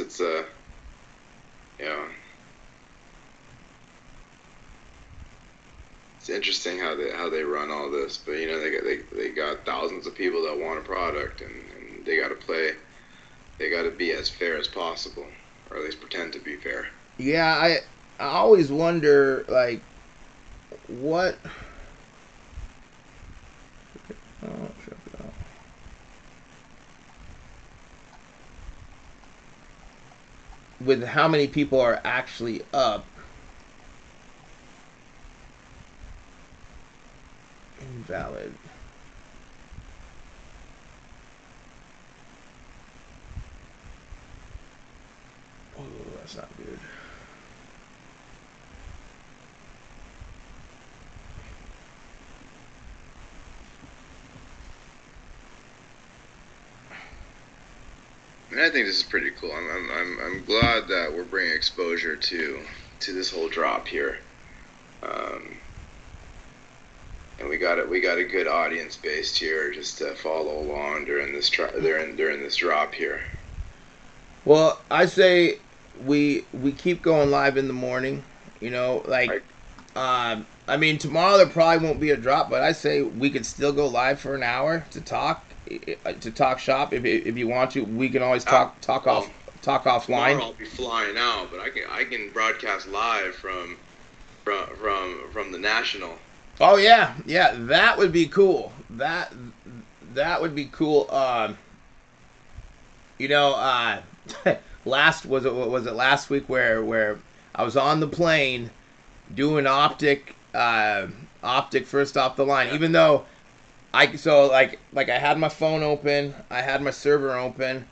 interesting how they run all this, but they got thousands of people that want a product, and they got to play. They got to be as fair as possible, or at least pretend to be fair. Yeah, I always wonder what. Oh, check it out. With how many people are actually up. Invalid. Oh, that's not good. I mean, I think this is pretty cool. I'm glad that we're bringing exposure to this whole drop here, and we got a good audience base here just to follow along during this during this drop here. Well, I say we keep going live in the morning. Right. I mean, tomorrow there probably won't be a drop, but I say we could still go live for an hour to talk shop if you want to. We can always talk offline. Tomorrow I'll be flying out, but I can broadcast live from the National. Oh yeah, that would be cool. That would be cool. You know, last was it last week where I was on the plane doing Optic first off the line, even though I had my phone open, I had my server open,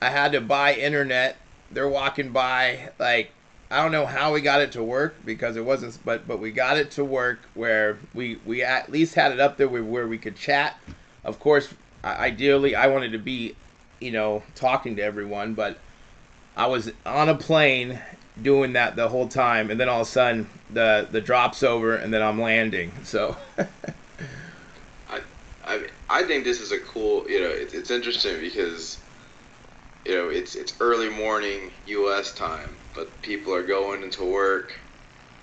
I had to buy internet. They're walking by, like, I don't know how we got it to work because it wasn't, but we got it to work where we at least had it up there where we could chat. Of course, ideally I wanted to be, talking to everyone, but I was on a plane doing that the whole time, and then all of a sudden the drop's over, and then I'm landing. So I think this is a cool. It's interesting because it's early morning U.S. time, but people are going into work,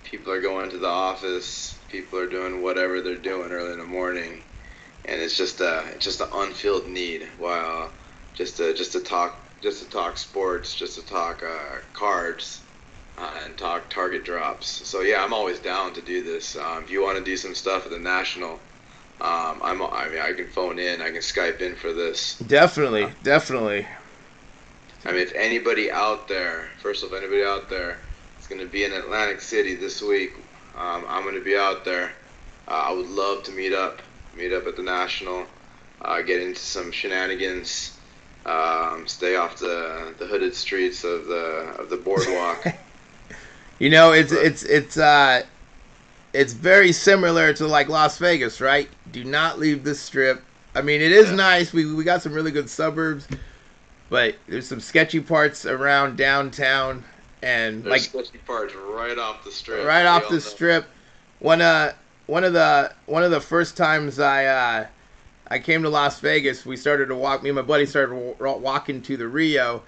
people are going to the office, people are doing whatever they're doing early in the morning, and it's just an unfilled need. Wow, just to talk sports, just to talk cards, and talk target drops. So yeah, I'm always down to do this. If you want to do some stuff at the National, I can phone in, I can Skype in for this. Definitely. I mean, if anybody out there, is going to be in Atlantic City this week, I'm going to be out there. I would love to meet up at the National, get into some shenanigans, stay off the hooded streets of the boardwalk. It's very similar to like Las Vegas, right? Do not leave the Strip. I mean, it is nice. We got some really good suburbs, but there's some sketchy parts around downtown, and there's sketchy parts right off the Strip. Right off the Strip. One of the first times I came to Las Vegas, we started to walk. Me and my buddy started walking to the Rio,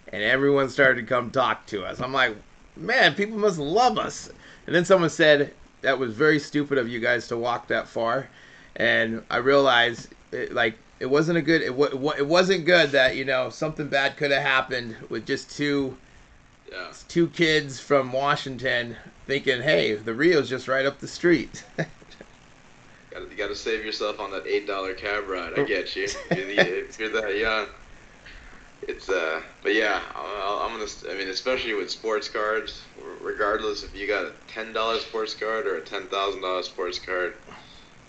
and everyone started to come talk to us. I'm like, man, people must love us. And then someone said, that was very stupid of you guys to walk that far. And I realized, it wasn't good that, something bad could have happened with just two kids from Washington thinking, hey, the Rio's just right up the street. You got to save yourself on that $8 cab ride. I get you. If you're that young. But yeah, especially with sports cards, regardless if you got a $10 sports card or a $10,000 sports card,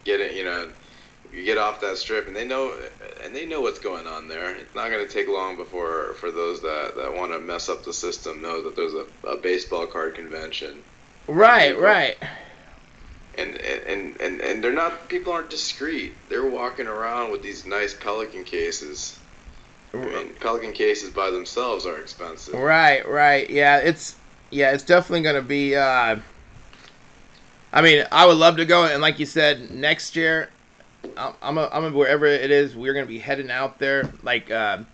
get it. You get off that Strip, and they know what's going on there. It's not going to take long for those that want to mess up the system know that there's a baseball card convention. Right. And people aren't discreet. They're walking around with these nice Pelican cases. I mean, Pelican cases by themselves are expensive. Right. Yeah, it's definitely going to be. I would love to go, and like you said, next year, I'm wherever it is, we're going to be heading out there. We're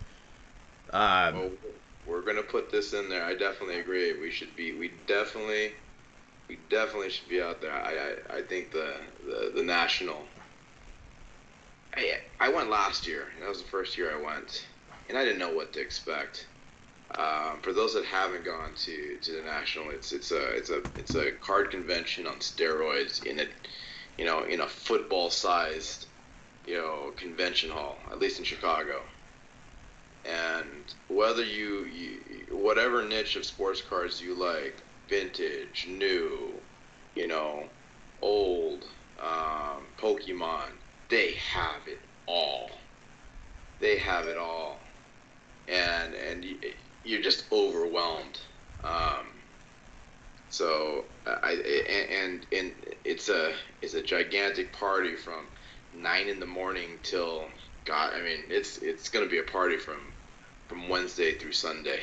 going to put this in there. I definitely agree. We definitely should be out there. I think the National. I went last year. That was the first year I went. And I didn't know what to expect. For those that haven't gone to the National, it's a card convention on steroids in a football-sized convention hall, at least in Chicago. And whether you whatever niche of sports cards you like, vintage, new, old, Pokemon, they have it all. And you're just overwhelmed. So it's a gigantic party from 9 in the morning till it's gonna be a party from Wednesday through Sunday.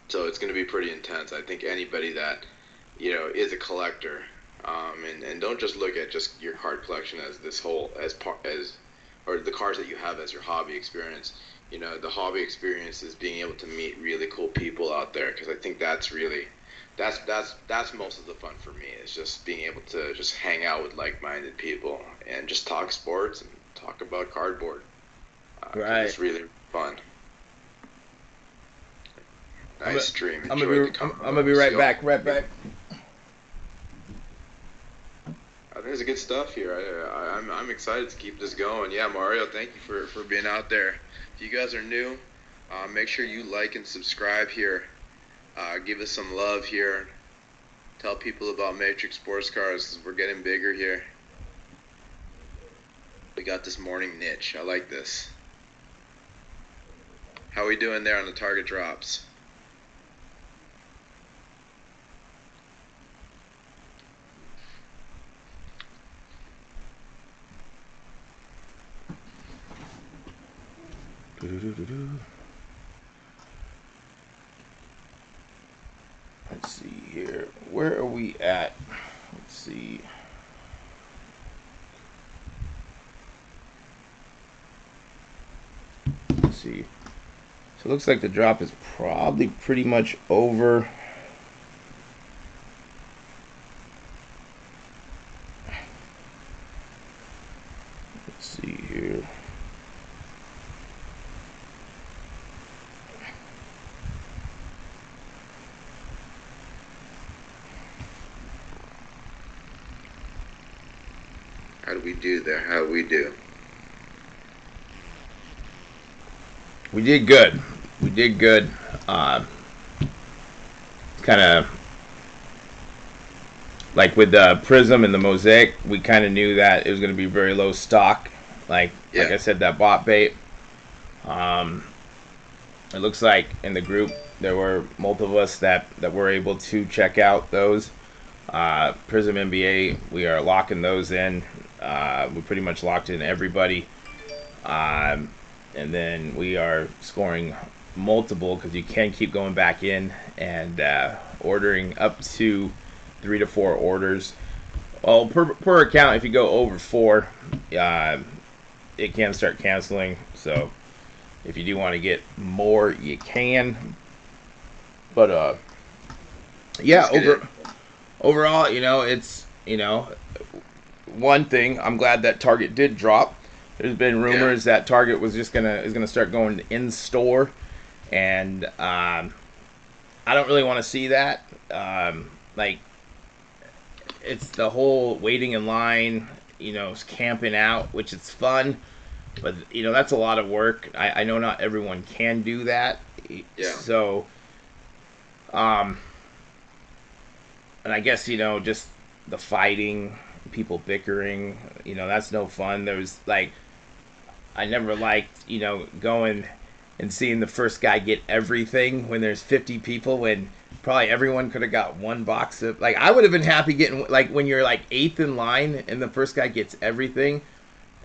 So it's gonna be pretty intense. I think anybody that is a collector, and don't just look at just your card collection as or the cards that you have as your hobby experience. The hobby experience is being able to meet really cool people out there, because I think that's really That's most of the fun for me. Is just being able to just hang out with like-minded people and just talk sports and talk about cardboard. 'Cause Right. it's really fun. Nice stream. I'm gonna be right back. Right back. I think there's good stuff here. I'm excited to keep this going. Yeah, Mario, thank you for being out there. If you guys are new, make sure you like and subscribe here. Give us some love here. Tell people about Matrix Sports Cards, 'cause we're getting bigger here. We got this morning niche. I like this. How are we doing there on the target drops? Let's see here. Where are we at? Let's see. Let's see. So it looks like the drop is probably pretty much over. Let's see here. How do we do there? How do we do? We did good. We did good. Kind of like with the Prizm and the Mosaic, we kind of knew that it was going to be very low stock. Like I said, that bot bait. It looks like in the group there were multiple of us that were able to check out those. Prizm NBA, we are locking those in. We pretty much locked in everybody. And then we are scoring multiple, because you can keep going back in and ordering up to 3 to 4 orders. Well, per account, if you go over 4, it can start canceling. So if you do want to get more, you can. But yeah, overall, it's one thing. I'm glad that Target did drop. There's been rumors that Target is gonna start going in store, and I don't really want to see that. Like, it's the whole waiting in line, camping out, which is fun, but that's a lot of work. I know not everyone can do that. Yeah. So, and I guess just the fighting, people bickering, that's no fun. There's I never liked, going and seeing the first guy get everything when there's 50 people, when probably everyone could have got one box of, I would have been happy getting, when you're 8th in line and the first guy gets everything,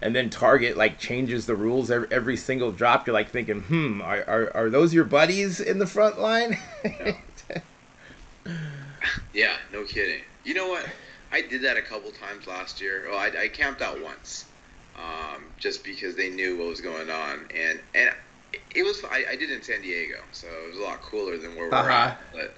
and then Target changes the rules every single drop. You're thinking, are those your buddies in the front line? Yeah, no kidding. You know what? I did that a couple times last year. Well, I camped out once, just because they knew what was going on, and it was. I did it in San Diego, so it was a lot cooler than where we're at. But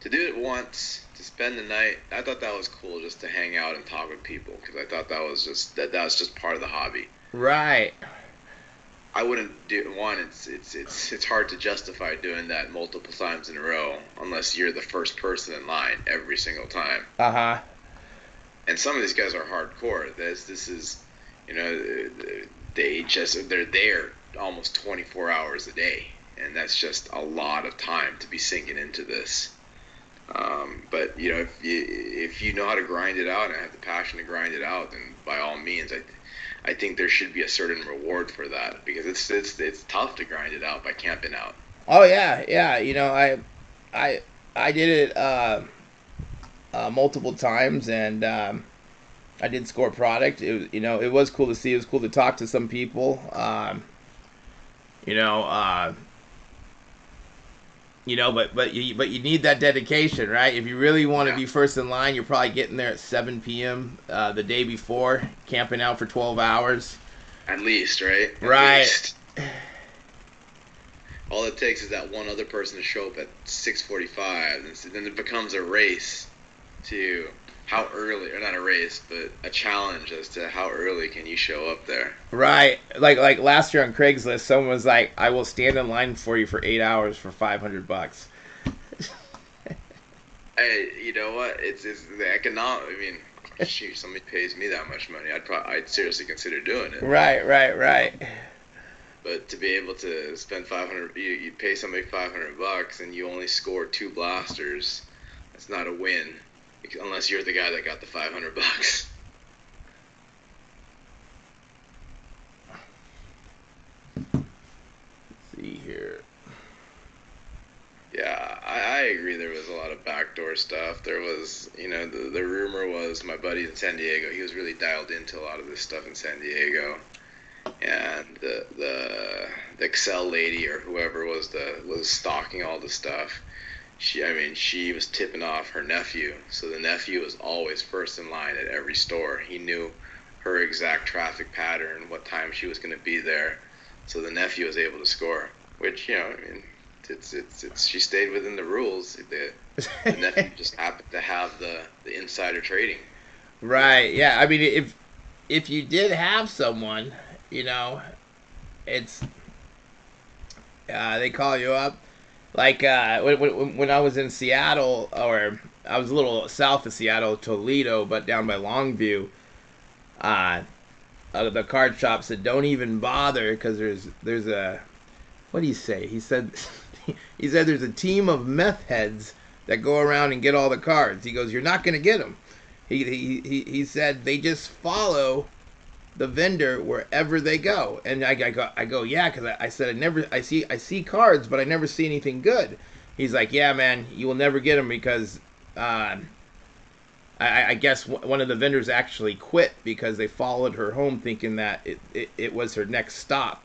to do it once, to spend the night, I thought that was cool, just to hang out and talk with people, because I thought that was just part of the hobby. Right. I wouldn't do one. It's hard to justify doing that multiple times in a row unless you're the first person in line every single time. And some of these guys are hardcore. This is, they're there almost 24 hours a day, and that's just a lot of time to be sinking into this. But if you know how to grind it out and have the passion to grind it out, then by all means, I think there should be a certain reward for that, because it's tough to grind it out by camping out. Oh yeah. I did it multiple times, and I did score product. It was cool to see. It was cool to talk to some people. But you need that dedication, right? If you really want to be first in line, you're probably getting there at 7 p.m. The day before, camping out for 12 hours. At least, right? Right. all it takes is that one other person to show up at 6:45, and then it becomes a race to how early, or not a race, but a challenge as to how early can you show up there. Right. Like last year on Craigslist, someone was like, "I will stand in line for you for 8 hours for $500." Hey, you know what? It's the economic. I mean, shoot, somebody pays me that much money, I'd seriously consider doing it. Right. But to be able to spend 500, you pay somebody $500 and you only score 2 blasters, that's not a win, unless you're the guy that got the $500. Let's see here. Yeah, I agree. There was a lot of backdoor stuff. There was, the rumor was my buddy in San Diego. He was really dialed into a lot of this stuff in San Diego, and the Excel lady or whoever was stocking all the stuff. She was tipping off her nephew, so the nephew was always first in line at every store. He knew her exact traffic pattern, what time she was going to be there, so the nephew was able to score. Which it's she stayed within the rules. The nephew just happened to have the insider trading. Right. Yeah. I mean, if you did have someone, it's they call you up. Like when I was in Seattle, or I was a little south of Seattle, Toledo, but down by Longview, the card shop said, "Don't even bother, because there's a, what do you say?" He said there's a team of meth heads that go around and get all the cards. He goes, "You're not going to get them." He said they just follow the vendor wherever they go. And I go, "Yeah," because I said I see cards, but I never see anything good. He's like, "Yeah, man, you will never get them, because I guess one of the vendors actually quit because they followed her home thinking that it was her next stop."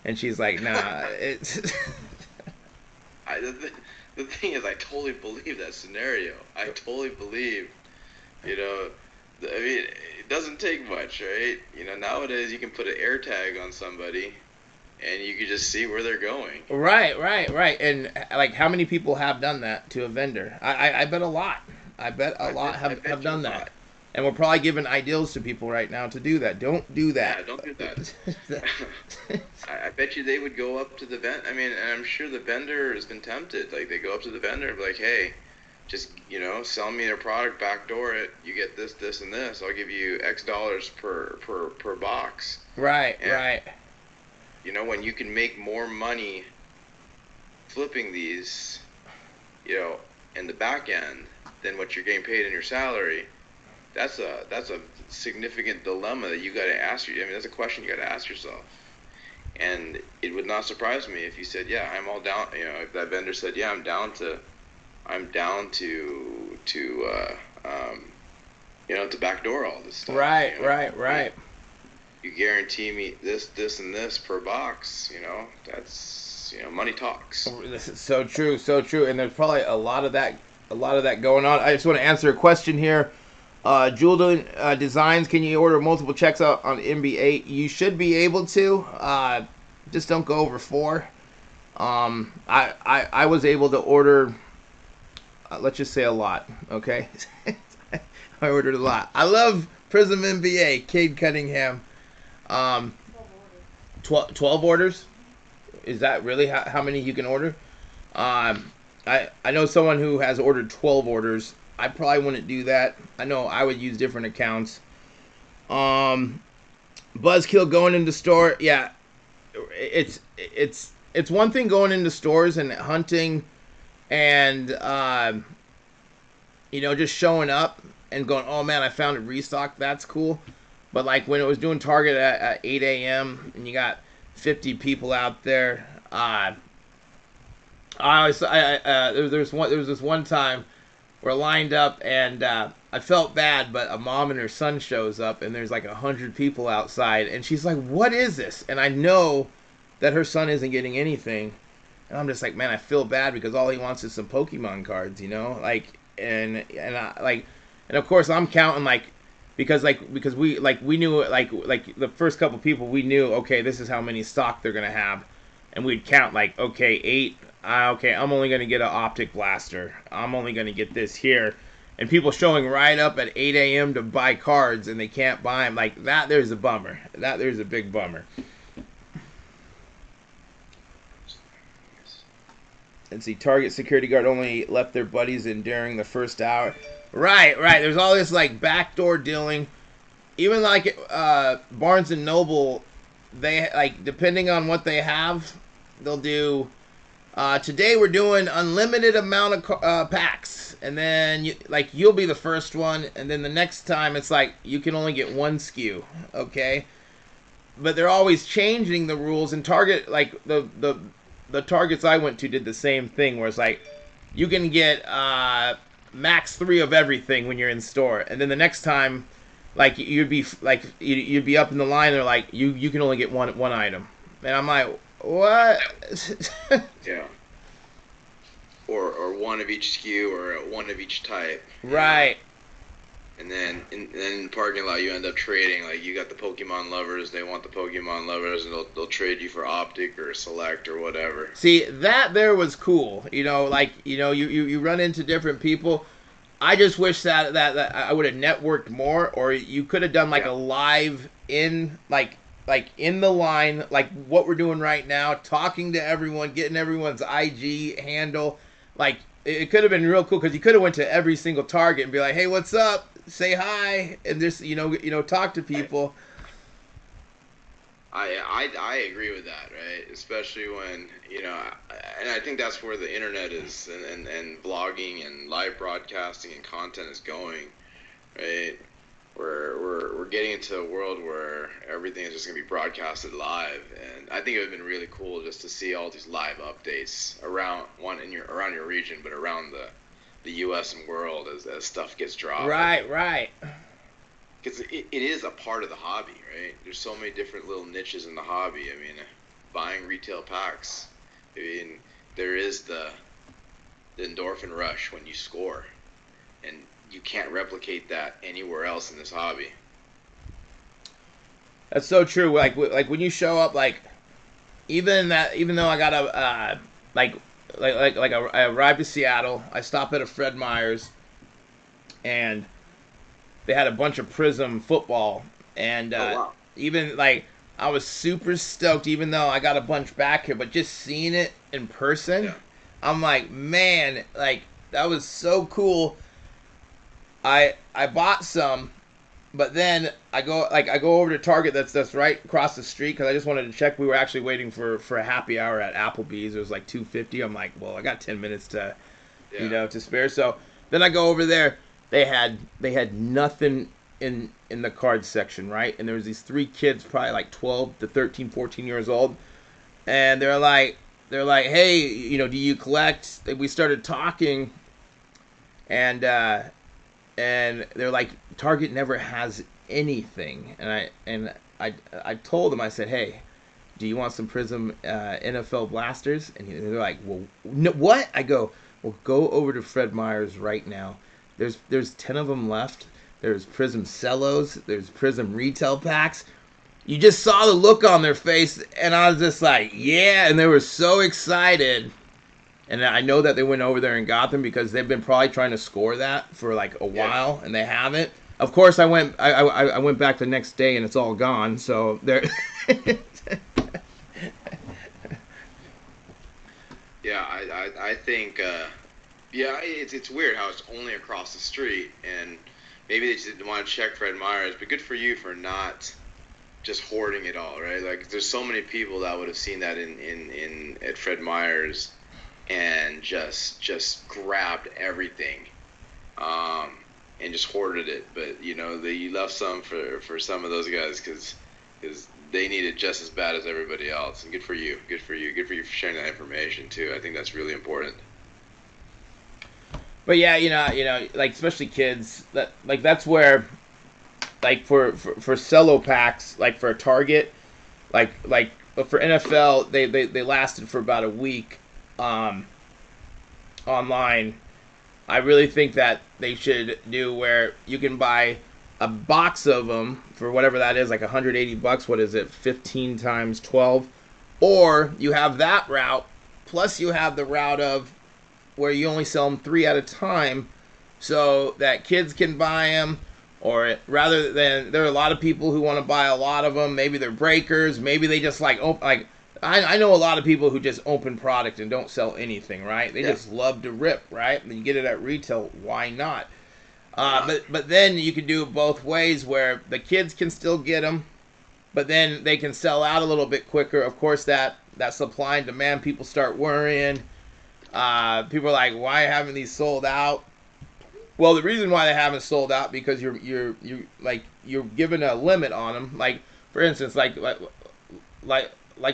And she's like, "Nah, it's." The thing is, I totally believe that scenario. I totally believe, it doesn't take much, right? Nowadays you can put an air tag on somebody, and you can just see where they're going. Right. And like, how many people have done that to a vendor? I bet a lot. I bet a lot have done that. And we're probably giving ideals to people right now to do that. Don't do that. Yeah, don't do that. I bet you they would go up to the vendor. And I'm sure the vendor has been tempted. Like, they go up to the vendor and be like, "Hey, just, sell me their product, backdoor it. You get this, this, and this. I'll give you X dollars per box." Right. When you can make more money flipping these, in the back end than what you're getting paid in your salary, that's a significant dilemma that you got to ask you. That's a question you got to ask yourself. And it would not surprise me if you said, "Yeah, I'm all down." If that vendor said, "Yeah, I'm down to to backdoor all this stuff." Right. You guarantee me this, and this per box. That's money talks. This is so true, and there's probably a lot of that going on. I just want to answer a question here. Jewel Designs, can you order multiple checks out on NBA? You should be able to. Just don't go over 4. I was able to order, let's just say, a lot. Okay, I ordered a lot. I love Prizm NBA. Cade Cunningham. 12 orders. Is that really how many you can order? I know someone who has ordered 12 orders. I probably wouldn't do that. I know I would use different accounts. Buzzkill going into store. Yeah, it's one thing going into stores and hunting, and just showing up and going, "Oh man, I found it restocked." That's cool. But like when it was doing Target at 8 a.m. and you got 50 people out there, there was this one time we're lined up, and I felt bad, but a mom and her son shows up, and there's like 100 people outside, and she's like, "What is this?" And I know that her son isn't getting anything, and I'm just like, man, I feel bad, because all he wants is some Pokemon cards, like, and of course I'm counting, like, because we knew, like the first couple people, we knew, okay, this is how many stock they're gonna have. and we'd count like, okay, 8. Okay, I'm only gonna get an Optic blaster. I'm only gonna get this here. And people showing right up at 8 a.m. to buy cards, and they can't buy them. Like that, there's a bummer. That there's a big bummer. And see, Target security guard only left their buddies in during the first hour. Right. There's all this like backdoor dealing. Even like Barnes and Noble, they like depending on what they have, they'll do. Today we're doing unlimited amount of packs, and then you'll be the first one, and then the next time it's like you can only get one SKU, okay? But they're always changing the rules. And Target, like the Targets I went to did the same thing, where it's like you can get max 3 of everything when you're in store, and then the next time, like you'd be up in the line, they're like you can only get one item, and I'm like, what? Yeah. Or one of each SKU or one of each type. Right. And then in the parking lot, you end up trading. Like, you got the Pokemon lovers, they want the Pokemon lovers, and they'll trade you for Optic or Select or whatever. See, that there was cool. You run into different people. I just wish that I would have networked more, or you could have done like a live in in the line, like what we're doing right now, talking to everyone, getting everyone's IG handle. Like, it could have been real cool, because you could have went to every single Target and be like, hey, what's up? Say hi, and just talk to people. I agree with that, right? Especially when, and I think that's where the internet is, and blogging and live broadcasting and content is going, right? We're getting into a world where everything is just going to be broadcasted live, and I think it would have been really cool just to see all these live updates around your region, but around the U.S. and world as stuff gets dropped. Right. Because it is a part of the hobby, right? There's so many different little niches in the hobby. I mean, buying retail packs. I mean, there is the endorphin rush when you score, and you can't replicate that anywhere else in this hobby. That's so true. Like when you show up, even though I got I arrived to Seattle, I stopped at a Fred Meyer's, and they had a bunch of Prizm football, and wow. Even I was super stoked, even though I got a bunch back here, but just seeing it in person, I'm like, man, that was so cool. I bought some, but then I go over to Target that's right across the street, because I just wanted to check. We were actually waiting for a happy hour at Applebee's. It was like 2:50. I'm like, well, I got 10 minutes to to spare. So then I go over there. They had nothing in the cards section, right? And there was these 3 kids, probably like 12 to 13, 14 years old, and they're like, hey, do you collect? We started talking, and they're like, Target never has anything, and I told them, I said, hey, do you want some Prizm NFL blasters? And they're like, well, no, what? I go, well, go over to Fred Meyer's right now. There's 10 of them left. There's Prizm cellos. There's Prizm retail packs. You just saw the look on their face, and I was just like, yeah, and they were so excited. And I know that they went over there and got them, because they've been probably trying to score that for like a while, and they haven't. Of course, I went back the next day, and it's all gone. So they're Yeah, I think it's weird how it's only across the street, and maybe they just didn't want to check Fred Meyer's, but good for you for not just hoarding it all, right? Like, there's so many people that would have seen that at Fred Meyer's and just grabbed everything, and just hoarded it. But you left some for some of those guys, because they need it just as bad as everybody else. And good for you for sharing that information too. I think that's really important. But yeah, especially kids, that's where, for cello packs, for a Target, but for NFL, they lasted for about a week online. I really think that they should do where you can buy a box of them for whatever that is, like $180. What is it? 15 times 12. Or you have that route, plus you have the route of where you only sell them 3 at a time, so that kids can buy them. Or rather than, there are a lot of people who want to buy a lot of them. Maybe they're breakers. Maybe they just like I know a lot of people who just open product and don't sell anything, right? They just love to rip, right? And you get it at retail, why not? But then you can do it both ways, where the kids can still get them, but then they can sell out a little bit quicker. Of course, that supply and demand, people start worrying. People are like, why haven't these sold out? Well, the reason why they haven't sold out, because you're given a limit on them. Like, for instance, like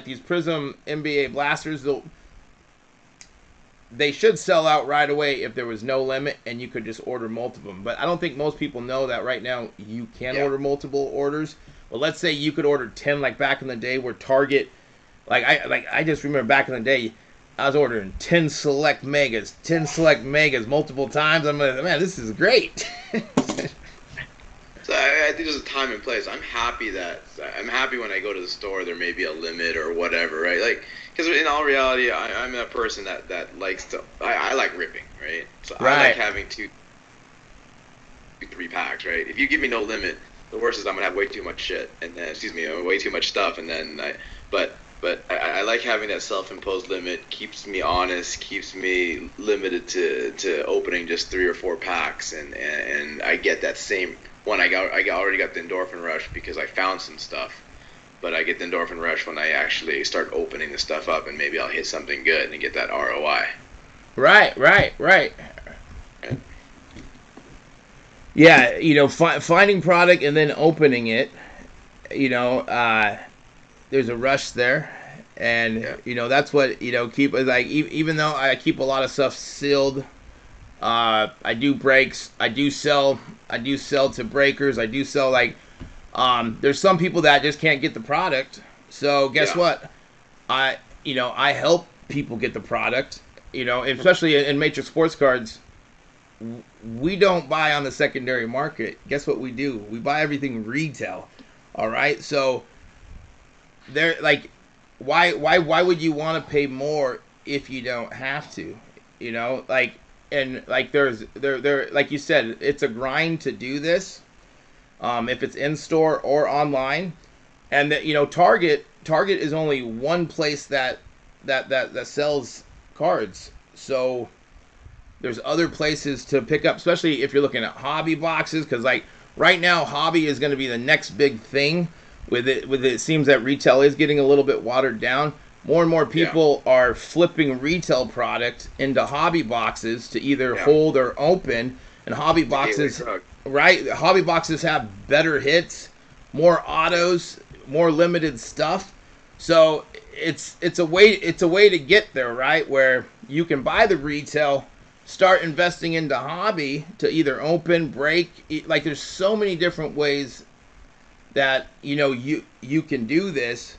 these Prizm NBA blasters, they should sell out right away if there was no limit and you could just order multiple of them. But I don't think most people know that right now you can order multiple orders. Well, let's say you could order 10 like back in the day, where Target, I just remember back in the day, I was ordering 10 select megas multiple times. I'm like, man, this is great. So I think there's a time and place. I'm happy when I go to the store there may be a limit or whatever, right? Like, because in all reality, I'm a person that likes to. I like ripping, right? So I like having 2-3 packs, right? If you give me no limit, the worst is I'm gonna have way too much shit, and then way too much stuff, and then But I like having that self-imposed limit. Keeps me honest. Keeps me limited to opening just 3 or 4 packs, and I get that same one. I already got the endorphin rush because I found some stuff, but I get the endorphin rush when I actually start opening the stuff up, and maybe I'll hit something good and get that ROI. Right. Yeah, finding product and then opening it. There's a rush there, and that's what keep like. Even though I keep a lot of stuff sealed, I do breaks. I do sell to breakers. I do sell there's some people that just can't get the product. So guess what? I help people get the product. Especially in Matrix Sports Cards, we don't buy on the secondary market. Guess what we do? We buy everything retail. All right, so. They're like, why would you want to pay more if you don't have to? There like you said, it's a grind to do this. If it's in store or online, and that Target is only one place that sells cards. So there's other places to pick up, especially if you're looking at hobby boxes, because right now hobby is going to be the next big thing. With it seems that retail is getting a little bit watered down. More and more people are flipping retail product into hobby boxes to either hold or open. And hobby boxes, hobby boxes have better hits, more autos, more limited stuff. So it's a way to get there, right? Where you can buy the retail, start investing into hobby to either open, break. Like, there's so many different ways that you can do this,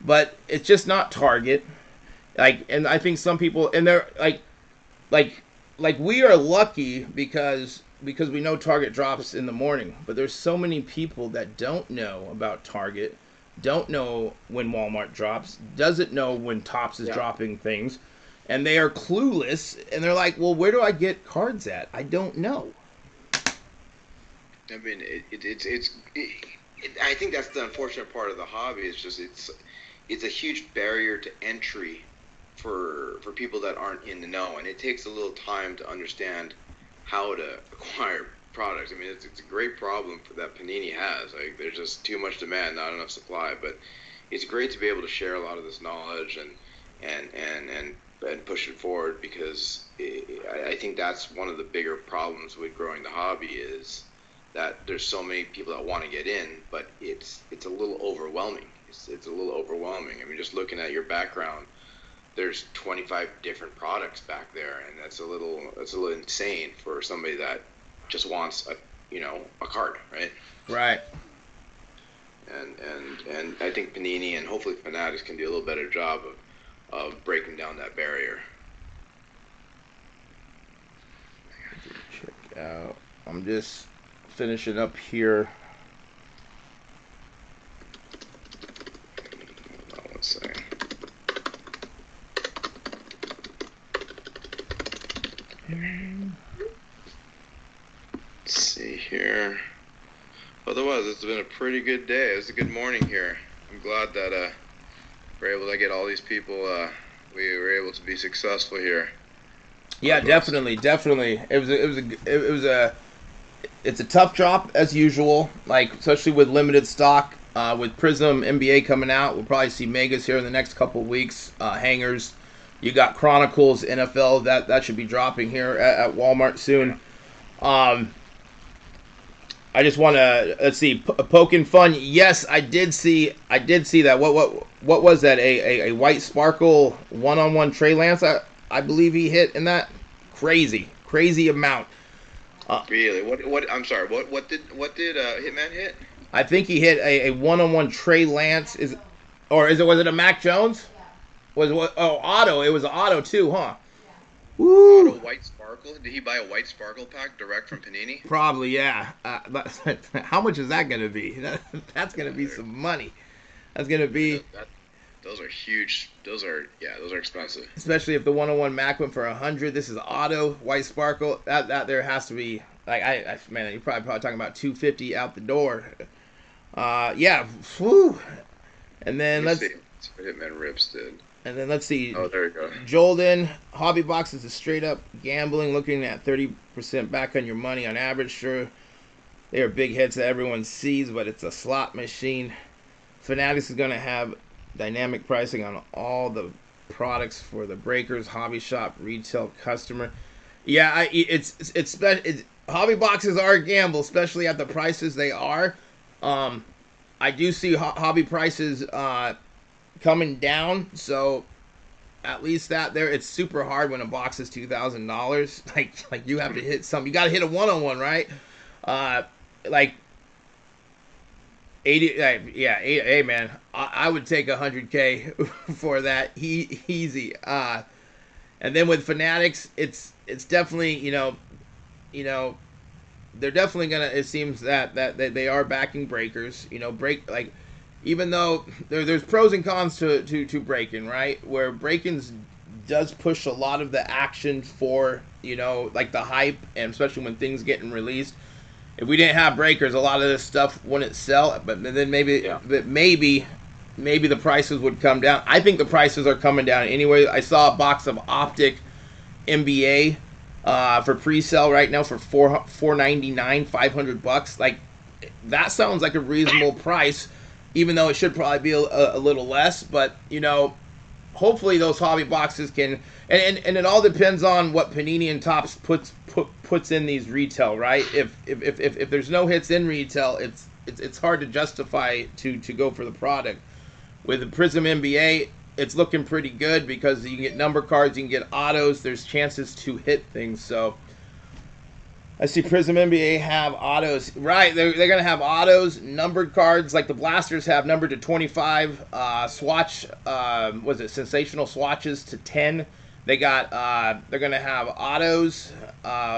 but it's just not Target. And I think some people, and they're like we are lucky because we know Target drops in the morning, but there's so many people that don't know about Target, don't know when Walmart drops, doesn't know when Topps is dropping things, and they are clueless, and they're like, well, where do I get cards at? I don't know. I mean, I think that's the unfortunate part of the hobby. It's just it's a huge barrier to entry for people that aren't in the know, and it takes a little time to understand how to acquire products. I mean, it's a great problem that Panini has. Like, there's just too much demand, not enough supply. But it's great to be able to share a lot of this knowledge and push it forward, because I think that's one of the bigger problems with growing the hobby is that there's so many people that want to get in, but it's a little overwhelming. It's a little overwhelming. I mean, just looking at your background, there's 25 different products back there, and that's a little insane for somebody that just wants a card, right? Right. And I think Panini and hopefully Fanatics can do a little better job of breaking down that barrier. Check out. I'm just finishing up here. One second. Otherwise, it's been a pretty good day. It was a good morning here. I'm glad that we're able to get all these people. We were able to be successful here. Yeah, definitely. It's a tough drop as usual. Like especially with limited stock. With Prizm NBA coming out, we'll probably see megas here in the next couple of weeks. Hangers. You got Chronicles NFL that should be dropping here at Walmart soon. I just want to let's see, poking fun. Yes, I did see that. What was that? A white sparkle 1-on-1 Trey Lance. I believe he hit in that crazy amount. Really? What? I'm sorry. What did Hitman hit? I think he hit a 1-on-1 Trey Lance. Was it a Mac Jones? Was what? Oh, auto. It was an auto too, huh? Woo. Auto white sparkle. Did he buy a white sparkle pack direct from Panini? Probably, yeah. How much is that going to be? That's going to be some money. That's going to be. Those are huge. Those are expensive. Especially if the 1-on-1 Mac went for 100. This is auto white sparkle. That there has to be like man, you're probably talking about 250 out the door. Yeah. Whew. And then let's see. Hitman Rips did. And then let's see. Oh, there we go. Jolden, hobby boxes is straight up gambling, looking at 30% back on your money on average. Sure, they are big hits that everyone sees, but it's a slot machine. Fanatics is going to have dynamic pricing on all the products for the breakers, hobby shop, retail customer. Yeah, it's hobby boxes are a gamble, especially at the prices they are. I do see hobby prices coming down, so at least that there, it's super hard when a box is $2,000. Like you have to hit some. You got to hit a 1-on-1, right? Like 80. Yeah, hey man, I would take 100K for that. Easy. And then with Fanatics, it's definitely they're definitely gonna. It seems that they are backing breakers. Even though there's pros and cons to break-in, right? Where break-ins does push a lot of the action for, like the hype, and especially when things getting released. If we didn't have breakers, a lot of this stuff wouldn't sell. But then maybe the prices would come down. I think the prices are coming down anyway. I saw a box of Optic NBA for pre-sale right now for $499, $500. Like that sounds like a reasonable price. Even though it should probably be a little less, but hopefully those hobby boxes can, and it all depends on what Panini and Topps puts in these retail, right? If there's no hits in retail, it's hard to justify to go for the product. With the Prizm NBA, it's looking pretty good because you can get number cards, you can get autos. There's chances to hit things, so. I see Prizm NBA have autos. Right, they're going to have autos, numbered cards, like the Blasters have numbered to 25. Swatch, sensational swatches to 10. They're going to have autos,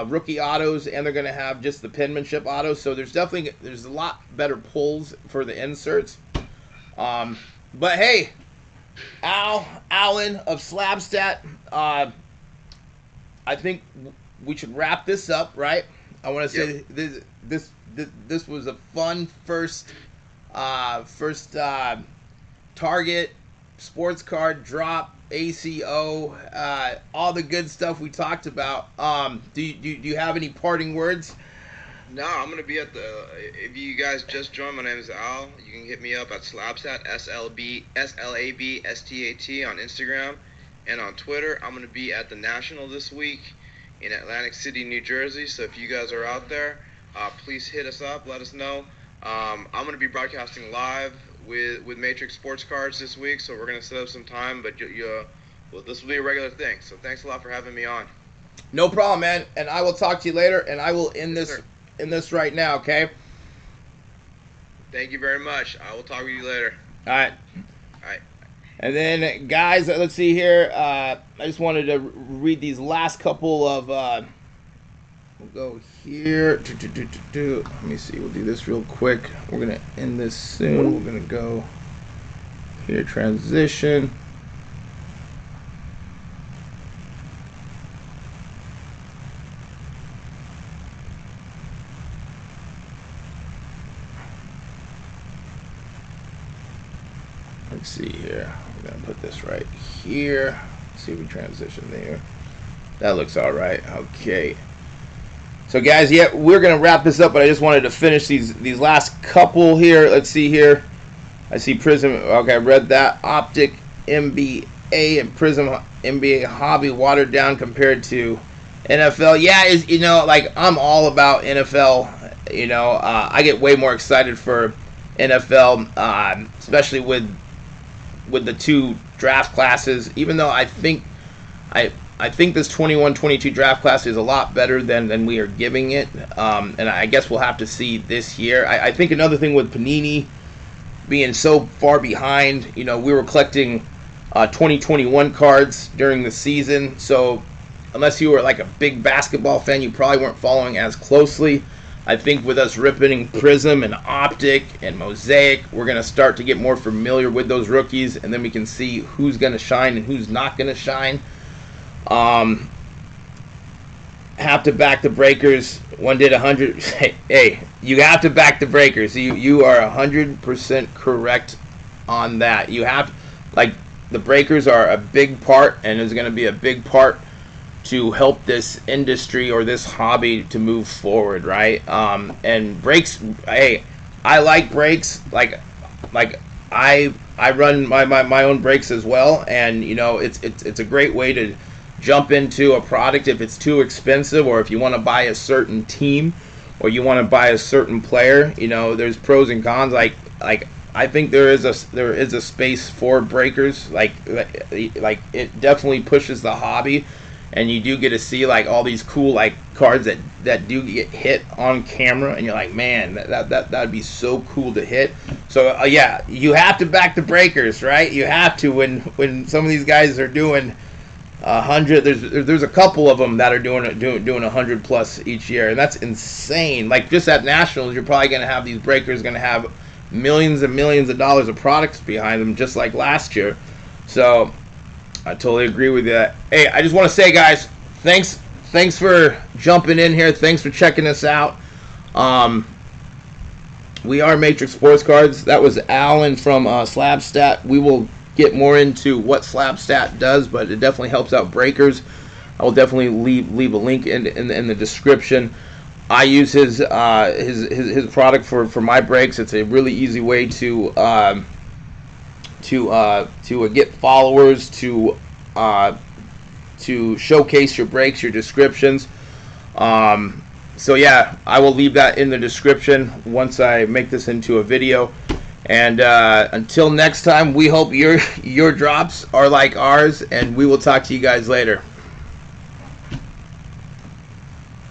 rookie autos, and they're going to have just the penmanship autos. So there's a lot better pulls for the inserts. But hey, Alan of Slabstat, I think we should wrap this up, right? I want to say this was a fun first Target sports card drop, ACO, all the good stuff we talked about. Do you have any parting words? No, I'm gonna be at the. If you guys just joined, my name is Al. You can hit me up at Slabstat, SLABSTAT on Instagram and on Twitter. I'm gonna be at the National this week in Atlantic City, New Jersey. So if you guys are out there, please hit us up. Let us know. I'm gonna be broadcasting live with Matrix Sports Cards this week, so we're gonna set up some time. But this will be a regular thing. So thanks a lot for having me on. No problem, man. And I will talk to you later. And I will end this right now. Okay. Thank you very much. I will talk with you later. All right. All right. And then, guys, let's see here. I just wanted to read these last couple of. We'll go here. Let me see. We'll do this real quick. We're gonna end this soon. We're gonna go here. Transition. Let's see here. I'm gonna put this right here. Let's see if we transition there. That looks all right. Okay. So guys, yeah, we're gonna wrap this up, but I just wanted to finish these last couple here. Let's see here. I see Prizm. Okay, I read that. Optic NBA and Prizm NBA hobby watered down compared to NFL. Yeah, you know, like I'm all about NFL. You know, I get way more excited for NFL, especially with the two draft classes. Even though I think this 21-22 draft class is a lot better than we are giving it, and I guess we'll have to see this year. I think another thing with Panini being so far behind, you know, we were collecting 2021 cards during the season, so unless you were like a big basketball fan, you probably weren't following as closely. I think with us ripping Prizm and Optic and Mosaic, we're going to start to get more familiar with those rookies, and then we can see who's going to shine and who's not going to shine. Have to back the breakers. One did 100. Hey, you have to back the breakers. You are 100% correct on that. You have, like, the breakers are a big part, and is going to be a big part to help this industry or this hobby to move forward, right? And breaks. Hey, I like breaks. Like I run my own breaks as well, and you know it's a great way to jump into a product if it's too expensive, or if you want to buy a certain team, or you want to buy a certain player. You know, there's pros and cons. Like I think there is a space for breakers. Like it definitely pushes the hobby, and you do get to see like all these cool like cards that do get hit on camera, and you're like, man, that'd be so cool to hit. So yeah, you have to back the breakers, right? You have to when some of these guys are doing 100. There's a couple of them that are doing 100 plus each year, and that's insane. Like just at Nationals, you're probably gonna have these breakers gonna have millions and millions of dollars of products behind them, just like last year. So I totally agree with that. Hey, I just want to say, guys, thanks for jumping in here. Thanks for checking us out. We are Matrix Sports Cards. That was Alan from Slabstat. We will get more into what Slabstat does, but it definitely helps out breakers. I will definitely leave a link in the description. I use his product for my breaks. It's a really easy way to get followers, to showcase your breaks, your descriptions. So yeah, I will leave that in the description once I make this into a video. And until next time, we hope your drops are like ours, and we will talk to you guys later.